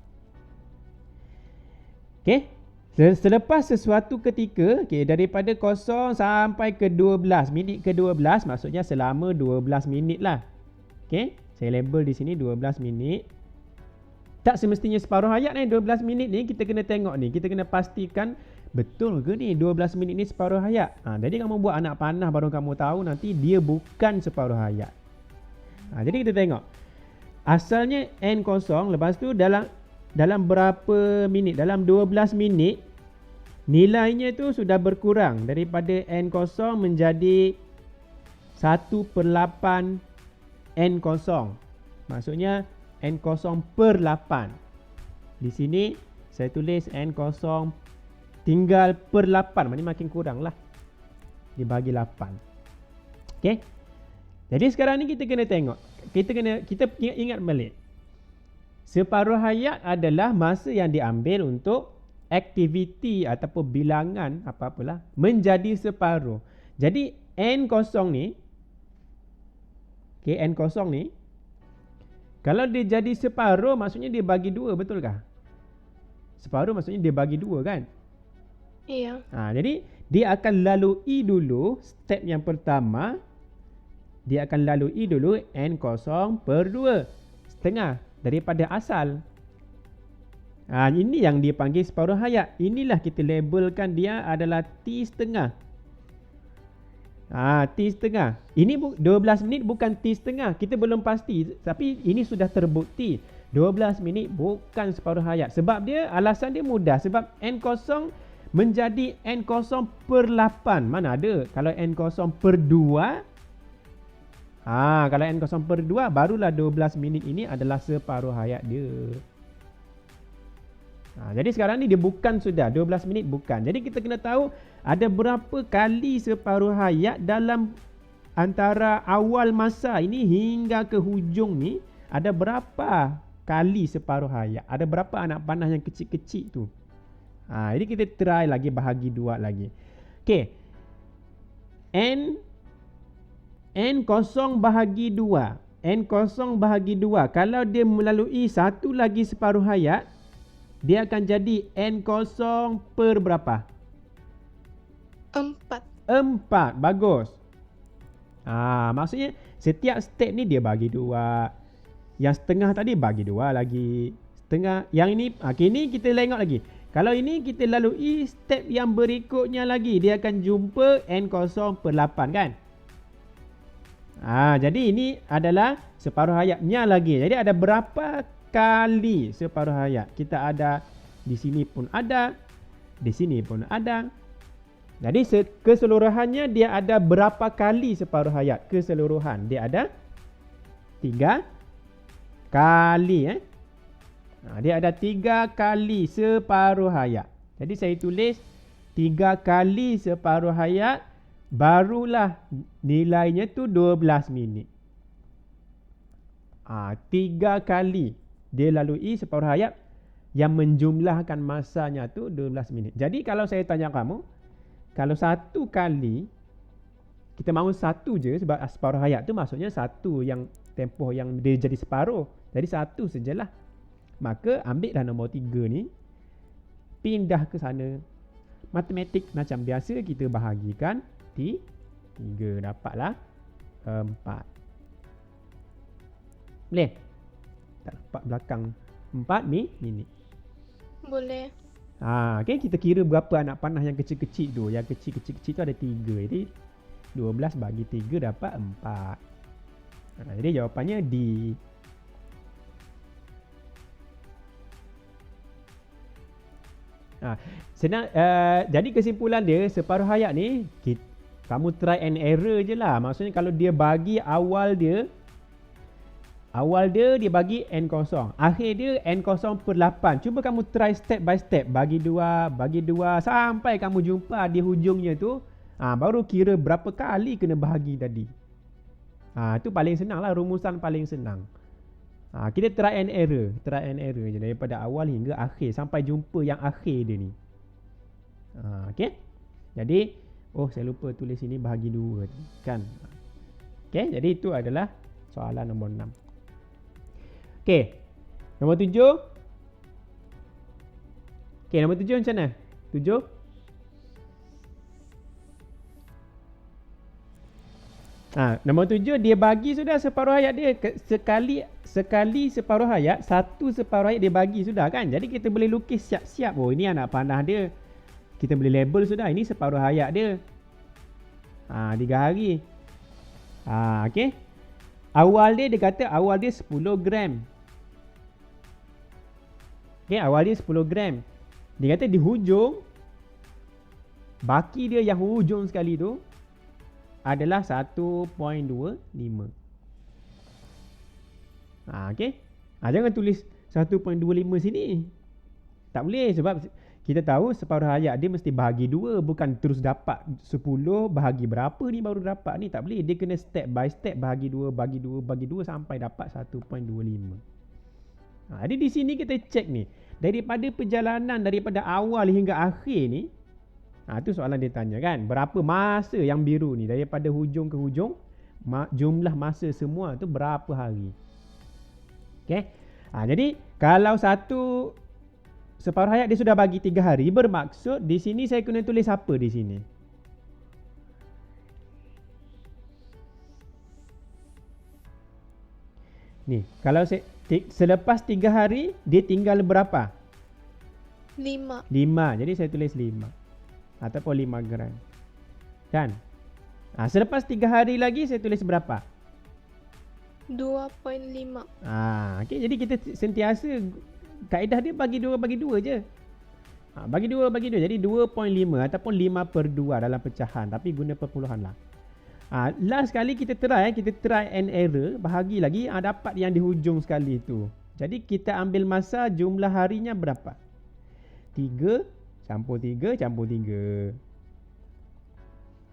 Okay. Selepas sesuatu ketika, daripada 0 sampai ke 12, minit ke 12, maksudnya selama 12 minit lah. Okay, saya label di sini 12 minit. Tak semestinya separuh hayat ni. 12 minit ni kita kena tengok ni. Kita kena pastikan betul ke ni 12 minit ni separuh hayat. Jadi kamu buat anak panah baru kamu tahu nanti dia bukan separuh hayat. Jadi kita tengok. Asalnya N0, lepas tu dalam berapa minit? Dalam 12 minit nilainya tu sudah berkurang daripada N0 menjadi 1/8 N0. Maksudnya N0 per 8. Di sini saya tulis N0 tinggal per 8. Maksudnya makin kurang lah. Dibagi 8. Okay. Jadi sekarang ni kita kena tengok. Kita ingat balik. Separuh hayat adalah masa yang diambil untuk aktiviti ataupun bilangan apa-apalah menjadi separuh. Jadi N0 ni, okay, N0 ni kalau dia jadi separuh maksudnya dia bagi 2, betulkah? Separuh maksudnya dia bagi 2 kan? Iya. Jadi dia akan lalui dulu step yang pertama. Dia akan lalui dulu N0 per 2 setengah daripada asal. Ini yang dia panggil separuh hayat. Inilah kita labelkan dia adalah T setengah. T setengah. Ini 12 minit bukan T setengah. Kita belum pasti. Tapi ini sudah terbukti. 12 minit bukan separuh hayat. Sebab dia, alasan dia mudah. Sebab N0 menjadi N0 per 8. Mana ada? Kalau N0 per 2. Kalau N0 per 2, barulah 12 minit ini adalah separuh hayat dia. Jadi sekarang ni dia bukan sudah 12 minit bukan. Jadi kita kena tahu ada berapa kali separuh hayat dalam antara awal masa ini hingga ke hujung ni, ada berapa kali separuh hayat. Ada berapa anak panah yang kecil-kecil tu. Jadi kita try lagi bahagi 2 lagi. Okey. N0 bahagi 2. N0 bahagi 2. Kalau dia melalui satu lagi separuh hayat, dia akan jadi N0 per berapa? 4. 4. Bagus. Maksudnya setiap step ni dia bagi 2. Yang setengah tadi bagi 2 lagi. Setengah. Yang ini, ini kita tengok lagi. Kalau ini kita lalui step yang berikutnya lagi, dia akan jumpa N0 per 8 kan? Jadi ini adalah separuh hayatnya lagi. Jadi ada berapa kali separuh hayat? Kita ada di sini pun ada, di sini pun ada. Jadi keseluruhannya dia ada berapa kali separuh hayat? Keseluruhan dia ada 3 kali. Dia ada 3 kali separuh hayat. Jadi saya tulis 3 kali separuh hayat, barulah nilainya tu 12 minit. 3 kali dia lalui separuh hayat yang menjumlahkan masanya tu 12 minit. Jadi kalau saya tanya kamu, kalau satu kali, kita mahu satu je sebab separuh hayat tu maksudnya satu yang tempoh yang dia jadi separuh. Jadi satu sajalah. Maka ambillah nombor 3 ni, pindah ke sana. Matematik macam biasa kita bahagikan 3, dapatlah 4. Boleh? Tak dapat belakang 4 minit. Boleh. Okay, kita kira berapa anak panah yang kecil-kecil tu. Yang kecil-kecil tu ada 3. Jadi 12 bagi 3 dapat 4. Jadi jawapannya D. Senang. Jadi kesimpulan dia, separuh hayat ni kamu try and error je lah. Maksudnya kalau dia bagi awal dia dia bagi N0, akhir dia N0 per 8. Cuba kamu try step by step, bagi 2 sampai kamu jumpa di hujungnya tu. Baru kira berapa kali kena bahagi tadi. Itu paling senang lah, rumusan paling senang. Kita try and error je daripada awal hingga akhir sampai jumpa yang akhir dia ni. Okay. Jadi saya lupa tulis sini bahagi 2 kan. Okay, jadi itu adalah soalan nombor 6. Okay, nombor 7. Okay, nombor 7 macam mana? 7 Nombor 7, dia bagi sudah separuh hayat dia. Sekali separuh hayat, satu separuh hayat dia bagi sudah kan. Jadi kita boleh lukis siap-siap. Oh, ini anak panah dia. Kita boleh label sudah. Ini separuh hayat dia. 3 hari. Okay. Awal dia kata awal dia 10 gram. Okay, awal dia 10 gram. Dia kata di hujung, baki dia yang hujung sekali tu adalah 1.25. Okay. Jangan tulis 1.25 sini. Tak boleh sebab kita tahu separuh hayat dia mesti bahagi 2. Bukan terus dapat 10 bahagi berapa ni baru dapat ni. Tak boleh. Dia kena step by step bahagi 2, bagi 2, bagi 2 sampai dapat 1.25. Jadi di sini kita cek ni. Daripada perjalanan daripada awal hingga akhir ni, tu soalan dia tanya kan, berapa masa yang biru ni daripada hujung ke hujung, jumlah masa semua tu berapa hari. Okay. Jadi kalau separuh hayat dia sudah bagi 3 hari, bermaksud di sini saya kena tulis apa di sini? Ni, kalau selepas 3 hari dia tinggal berapa? 5. Jadi saya tulis 5. Ataupun 5 gram. Kan? Selepas 3 hari lagi saya tulis berapa? 2.5. Okay, jadi kita sentiasa kaedah dia bagi 2 je. Bagi 2. Jadi 2.5 ataupun 5/2 dalam pecahan. Tapi guna perpuluhan lah. Last sekali kita try and error. Bahagi lagi. Dapat yang di hujung sekali tu. Jadi kita ambil masa jumlah harinya berapa? 3 campur 3 campur 3.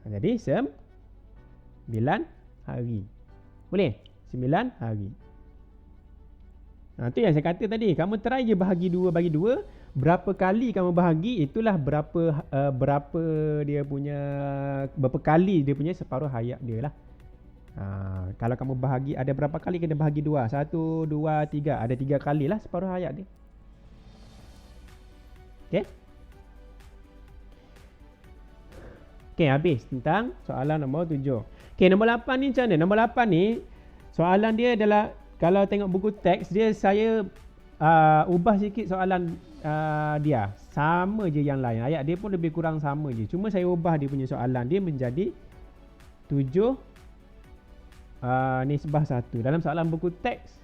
Jadi 9 hari. Boleh? 9 hari. Tu yang saya kata tadi. Kamu try je bahagi 2 bagi 2. Berapa kali kamu bahagi, itulah berapa dia punya, berapa kali dia punya separuh hayat dia lah. Kalau kamu bahagi, ada berapa kali kena bahagi 2? 1, 2, 3. Ada 3 kali lah separuh hayat dia. Okay? Okay, habis tentang soalan nombor 7. Okay, nombor 8 ni macam mana? Nombor 8 ni, soalan dia adalah, kalau tengok buku teks dia, saya ubah sikit soalan dia. Sama je yang lain. Ayat dia pun lebih kurang sama je. Cuma saya ubah dia punya soalan dia menjadi 7 nisbah 1. Dalam soalan buku teks,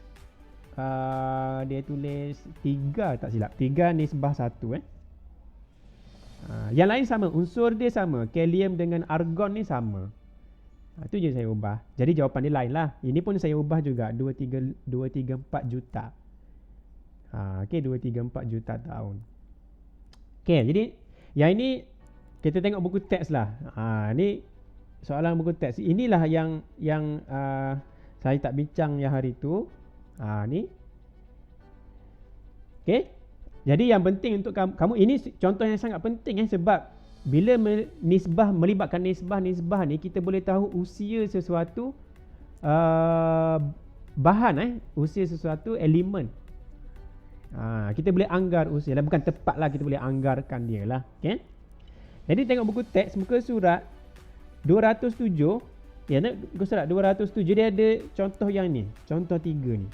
dia tulis 3 tak silap. 3 nisbah 1 yang lain sama, unsur dia sama. Kalium dengan argon ni sama. Itu je saya ubah. Jadi jawapan dia lain lah. Ini pun saya ubah juga 234 juta. Okay, 234 juta tahun. Okay, jadi yang ini kita tengok buku teks lah. Ni soalan buku teks. Inilah yang saya tak bincang yang hari tu. Ni. Okay. Jadi yang penting untuk kamu, ini contoh yang sangat penting sebab bila melibatkan nisbah ni, kita boleh tahu usia sesuatu bahan, usia sesuatu elemen. Kita boleh anggar usia lah, bukan tepat lah, kita boleh anggarkan dia lah. Okay? Jadi tengok buku teks, muka surat 207. Muka surat 207 dia ada contoh yang ni, contoh 3 ni.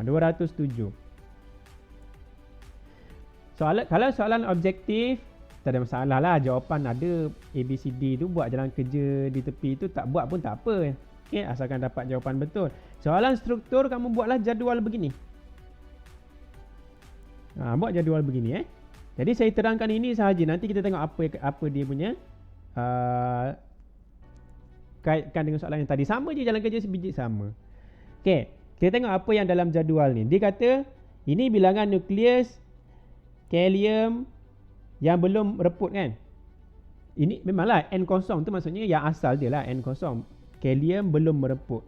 207. Kalau soalan objektif, tak ada masalah lah. Jawapan ada ABCD tu, buat jalan kerja di tepi tu, tak buat pun tak apa. Okay, asalkan dapat jawapan betul. Soalan struktur, kamu buatlah jadual begini. Buat jadual begini. Jadi saya terangkan ini sahaja. Nanti kita tengok apa dia punya kaitkan dengan soalan yang tadi. Sama je jalan kerja sebiji sama. Okay, kita tengok apa yang dalam jadual ni. Dia kata ini bilangan nukleus kalium yang belum reput kan. Ini memanglah N kosong tu maksudnya yang asal dia lah, N kosong. Kalium belum mereput.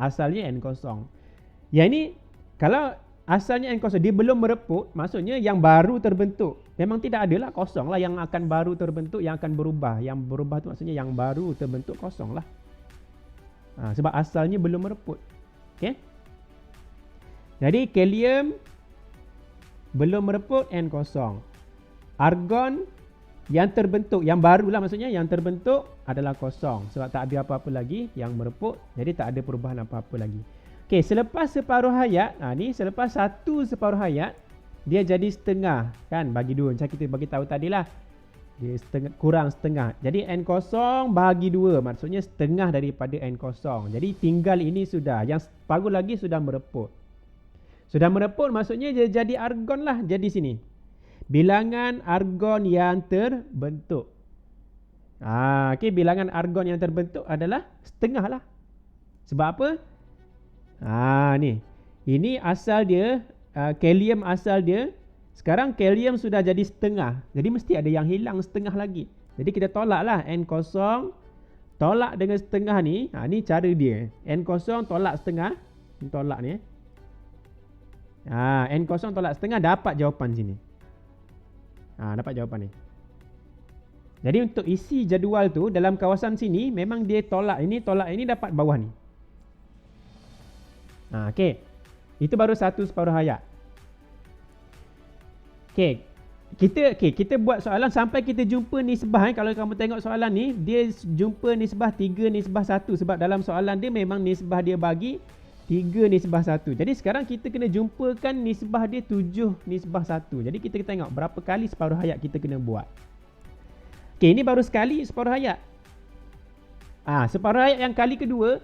Asalnya N kosong. Yang ini kalau asalnya N kosong, dia belum mereput, maksudnya yang baru terbentuk. Memang tidak adalah kosong lah yang akan baru terbentuk, yang akan berubah. Yang berubah tu maksudnya yang baru terbentuk kosong lah. Sebab asalnya belum mereput. Okay. Jadi kalium belum mereput, N kosong. Argon Yang terbentuk, yang baru lah maksudnya, yang terbentuk adalah kosong. Sebab tak ada apa-apa lagi yang mereput, jadi tak ada perubahan apa-apa lagi. Okey, selepas separuh hayat, ni selepas 1/4 hayat, dia jadi setengah kan, bagi 2. Macam kita bagi tahu tadilah. Dia setengah, kurang setengah. Jadi N0 bahagi 2, maksudnya setengah daripada N0. Jadi tinggal ini sudah, yang separuh lagi sudah mereput. Sudah mereput maksudnya dia jadi argon lah, jadi sini. Bilangan argon yang terbentuk. Okey, bilangan argon yang terbentuk adalah setengah lah. Sebab apa? Ni. Ini asal dia, kalium asal dia. Sekarang kalium sudah jadi setengah. Jadi mesti ada yang hilang setengah lagi. Jadi kita tolak lah N0. Tolak dengan setengah ni. Ni cara dia. N0 tolak setengah. Ni tolak ni. N0 tolak setengah, dapat jawapan sini. Dapat jawapan ni. Jadi untuk isi jadual tu dalam kawasan sini, memang dia tolak ini dapat bawah ni. Okey. Itu baru 1/4 hayat. Okey. Kita buat soalan sampai kita jumpa nisbah. Kalau kamu tengok soalan ni, dia jumpa nisbah 3/1. Sebab dalam soalan dia memang nisbah dia bagi 3/1. Jadi sekarang kita kena jumpakan nisbah dia 7/1. Jadi kita tengok berapa kali separuh hayat kita kena buat. Okey, ini baru sekali separuh hayat. Separuh hayat yang kali kedua.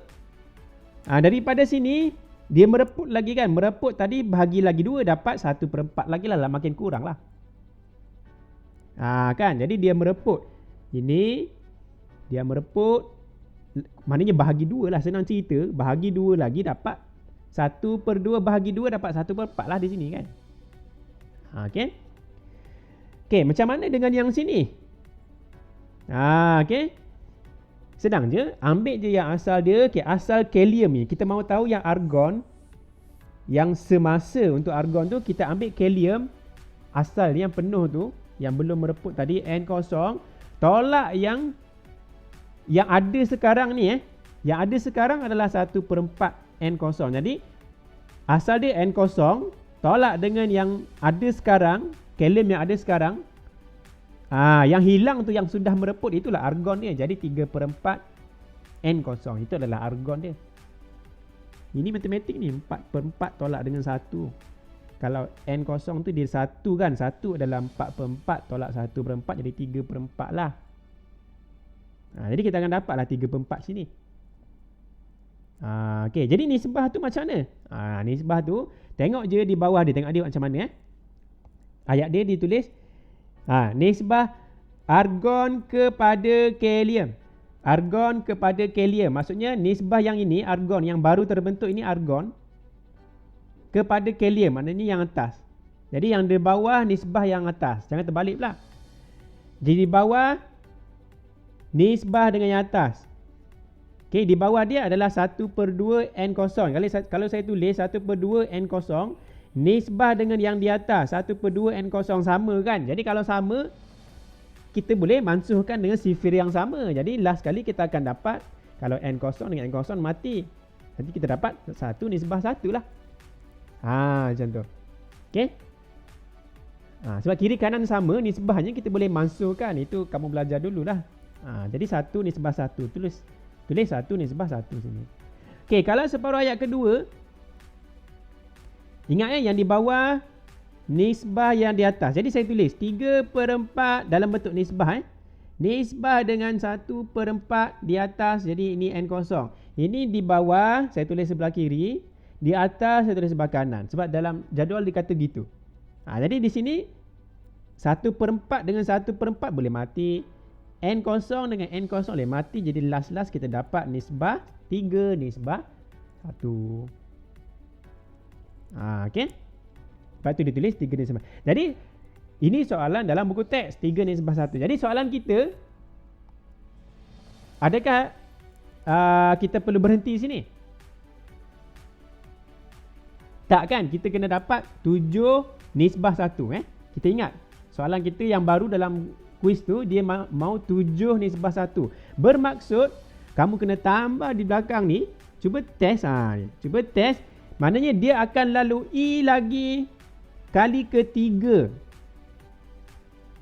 Daripada sini dia mereput lagi kan. Mereput tadi bahagi lagi 2, dapat 1/4 lagi lah, makin kurang lah. Kan, jadi dia mereput. Ini dia mereput, maknanya bahagi 2 lah, senang cerita. Bahagi 2 lagi dapat 1/2 bahagi 2 dapat 1/4 lah di sini kan. Okey. Okey, macam mana dengan yang sini? Okey. Senang je, ambil je yang asal dia. Okey, asal kalium ni. Kita mahu tahu yang argon, yang semasa untuk argon tu, kita ambil kalium asal yang penuh tu, yang belum mereput tadi, N0, tolak yang ada sekarang ni. Yang ada sekarang adalah 1/4 N0. Jadi asal dia N0, tolak dengan yang ada sekarang, kalium yang ada sekarang. Yang hilang tu, yang sudah mereput, itulah argon dia. Jadi 3/4 N0. Itu adalah argon dia. Ini matematik ni, 4/4 tolak dengan 1. Kalau N0 tu dia 1 kan, 1 adalah 4/4 tolak 1/4, jadi 3/4 lah. Jadi kita akan dapatlah 3/4 sini. Okey, jadi nisbah tu macam mana? Nisbah tu, tengok je di bawah dia, tengok dia macam mana. Ayat dia ditulis, nisbah argon kepada kalium. Argon kepada kalium, maksudnya nisbah yang ini, argon yang baru terbentuk ini, argon kepada kalium, maknanya yang atas. Jadi yang di bawah nisbah yang atas, jangan terbalik pula. Jadi di bawah nisbah dengan yang atas. Okey, di bawah dia adalah 1/2 N0. Kalau saya tulis 1/2 N0, nisbah dengan yang di atas 1/2 N0 sama kan? Jadi kalau sama, kita boleh mansuhkan dengan sifir yang sama. Jadi last kali kita akan dapat, kalau N0 dengan N0 mati. Jadi kita dapat 1/1 lah. Macam tu. Okey. Sebab kiri kanan sama, nisbahnya kita boleh mansuhkan. Itu kamu belajar dululah. Jadi 1/1. Tulis 1/1 sini. Okey, kalau separuh ayat kedua, ingat yang di bawah nisbah yang di atas. Jadi saya tulis 3/4 dalam bentuk nisbah. Nisbah dengan 1/4 di atas. Jadi ini N0. Ini di bawah saya tulis sebelah kiri, di atas saya tulis sebelah kanan. Sebab dalam jadual dikata gitu. Jadi di sini 1/4 dengan 1/4 boleh mati. N0 dengan N0 boleh mati. Jadi last kita dapat nisbah 3/1. Okey. Lepas tu ditulis 3/1. Jadi ini soalan dalam buku teks 3/1. Jadi soalan kita, adakah kita perlu berhenti sini? Tak kan? Kita kena dapat 7/1. Kita ingat soalan kita yang baru dalam kuis tu, dia mau 7/1. Bermaksud kamu kena tambah di belakang ni. Cuba test. Cuba test. Maknanya dia akan lalui lagi kali ketiga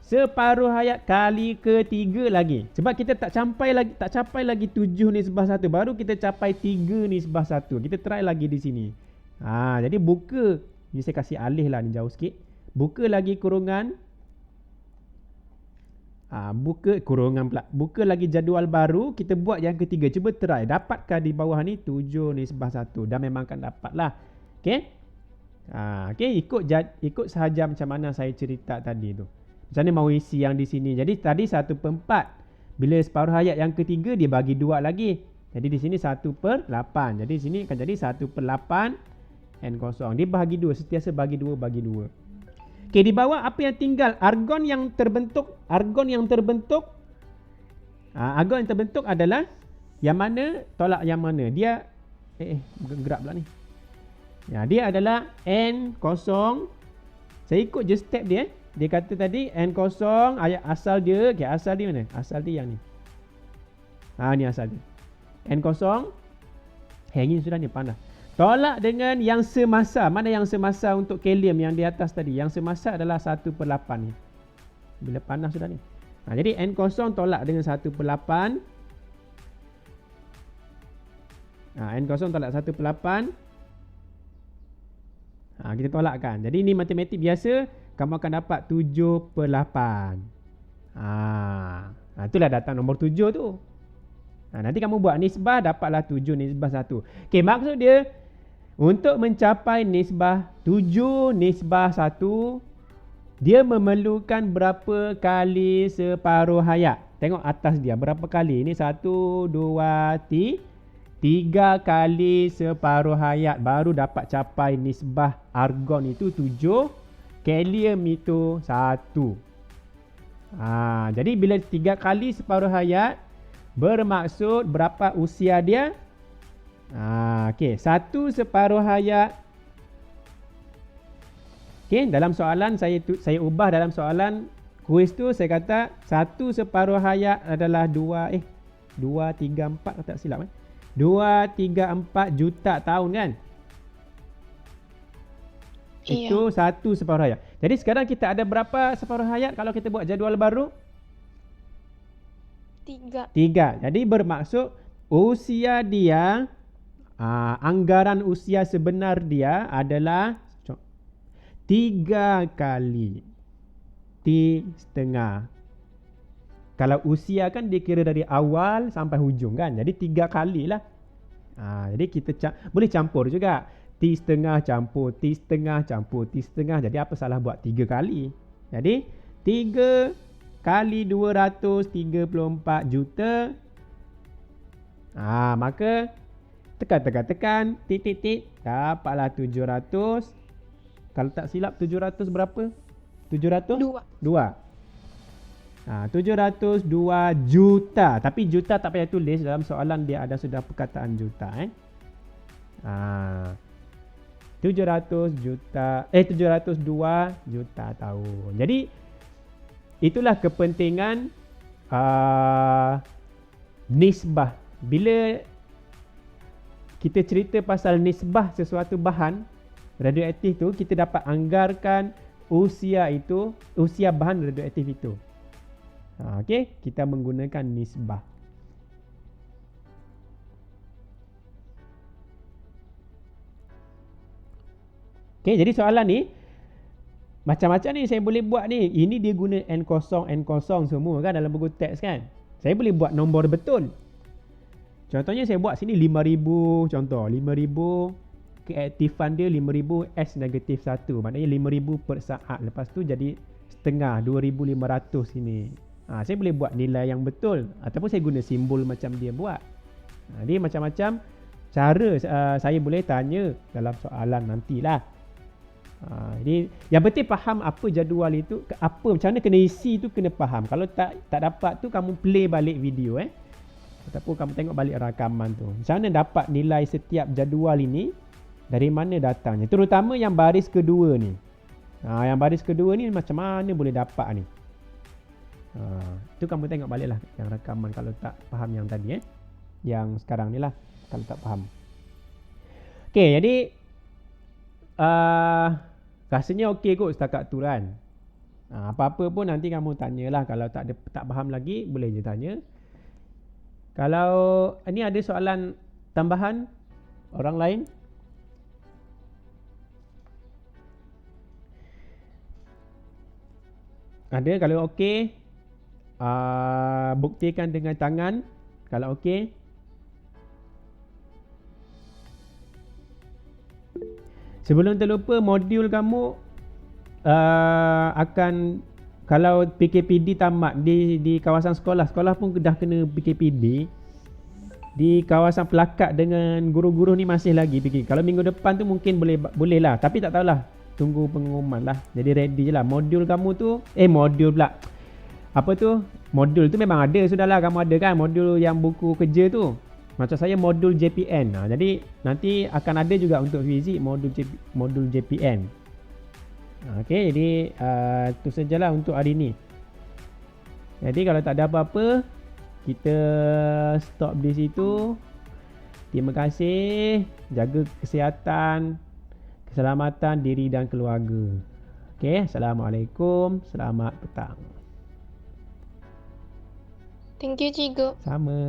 separuh hayat kali ketiga lagi. Sebab kita tak capai lagi 7 nisbah 1. Baru kita capai 3 nisbah 1. Kita try lagi di sini. Jadi buka. Ni saya kasih alih lah ni jauh sikit. Buka lagi kurungan. Buka kurungan pula. Buka lagi jadual baru. Kita buat yang ketiga. Cuba try. Dapatkah di bawah ni 7 nisbah 1. Dan memang akan dapat lah. Okay. Ikut sahaja macam mana saya cerita tadi tu. Macam mana mau isi yang di sini. Jadi tadi 1/4. Bila separuh hayat yang ketiga dia bagi 2 lagi. Jadi di sini 1/8. Jadi di sini akan jadi 1/8 N0. Dia bahagi 2. Sentiasa bagi 2 bagi 2. Okey, di bawah apa yang tinggal? Argon yang terbentuk. Argon yang terbentuk adalah yang mana tolak yang mana. Dia gerak pula ni. Dia adalah N0. Saya ikut je step dia. Dia kata tadi N0 ayat asal dia. Okay, asal dia mana? Asal dia yang ni. Ni asal dia. N0. Ini sudah ni panas. Tolak dengan yang semasa. Mana yang semasa untuk kalium yang di atas tadi? Yang semasa adalah 1/8 ni. Bila panas sudah ni. Jadi N0 tolak dengan 1/8. N0 tolak 1/8. Kita tolakkan. Jadi ini matematik biasa. Kamu akan dapat 7/8. Itulah datang nombor 7 tu. Nanti kamu buat nisbah, dapatlah 7 nisbah 1. Okey, maksud dia untuk mencapai nisbah 7 nisbah 1, dia memerlukan berapa kali separuh hayat. Tengok atas dia berapa kali. Ini 1, 2, 3 kali separuh hayat baru dapat capai nisbah argon itu 7, kalium itu 1. Jadi bila 3 kali separuh hayat bermaksud berapa usia dia? Okey, 1 separuh hayat. Okey, dalam soalan saya ubah dalam soalan kuis tu saya kata 1 separuh hayat adalah 2, 3, 4 kalau tak silap 2, 3, 4 juta tahun kan? Iya. Itu 1 separuh hayat. Jadi sekarang kita ada berapa separuh hayat kalau kita buat jadual baru? 3. Jadi bermaksud usia dia, anggaran usia sebenar dia adalah 3 kali T/2. Kalau usia kan dikira dari awal sampai hujung kan. Jadi 3 kali lah. Jadi kita boleh campur juga. T/2 campur T/2 campur T/2. Jadi apa salah buat 3 kali? Jadi 3 kali 234 juta. Maka tekan. Titik. Dapatlah 700. Kalau tak silap 700 berapa? 700? 2. 702 juta. Tapi juta tak payah tulis. Dalam soalan dia ada sudah perkataan juta. 702 juta tahun. Jadi itulah kepentingan nisbah. Bila kita cerita pasal nisbah sesuatu bahan radioaktif tu, kita dapat anggarkan usia bahan radioaktif itu. Okey, kita menggunakan nisbah. Okey, jadi soalan ni macam-macam ni saya boleh buat ni. Ini dia guna N0 semua kan dalam buku teks kan. Saya boleh buat nombor betul. Contohnya saya buat sini 5,000 contoh. 5,000 keaktifan dia 5,000 S-1. Maknanya 5,000 per saat. Lepas tu jadi setengah 2,500 ini. Saya boleh buat nilai yang betul ataupun saya guna simbol macam dia buat. Dia macam-macam cara saya boleh tanya dalam soalan nantilah. Jadi yang penting faham apa jadual itu, macam mana kena isi tu kena faham. Kalau tak dapat tu kamu play balik video ataupun kamu tengok balik rakaman tu. Macam mana dapat nilai setiap jadual ini, dari mana datangnya. Terutama yang baris kedua ni. Yang baris kedua ni macam mana boleh dapat ni. Itu kamu tengok balik lah yang rakaman kalau tak faham yang tadi yang sekarang ni lah kalau tak faham. Okay, jadi rasanya okey kot setakat tu kan. Apa-apa pun nanti kamu tanyalah. Kalau tak faham lagi, boleh je tanya. Kalau ni ada soalan tambahan orang lain? Ada? Kalau okey, buktikan dengan tangan. Kalau okey. Sebelum terlupa, modul kamu akan, kalau PKPD tamat di kawasan sekolah pun dah kena PKPD. Di kawasan Pelakat dengan guru-guru ni masih lagi PKPD. Kalau minggu depan tu mungkin boleh lah. Tapi tak tahulah. Tunggu pengumuman lah. Jadi ready je lah. Modul kamu tu, modul pula. Apa tu? Modul tu memang ada. Sudahlah kamu ada kan modul yang buku kerja tu. Macam saya modul JPN. Jadi nanti akan ada juga untuk fizik modul JPN. Okey, jadi itu sajalah untuk hari ni. Jadi kalau tak ada apa-apa, kita stop di situ. Terima kasih. Jaga kesihatan, keselamatan diri dan keluarga. Okey, Assalamualaikum. Selamat petang. Thank you, Cikgu. Sama.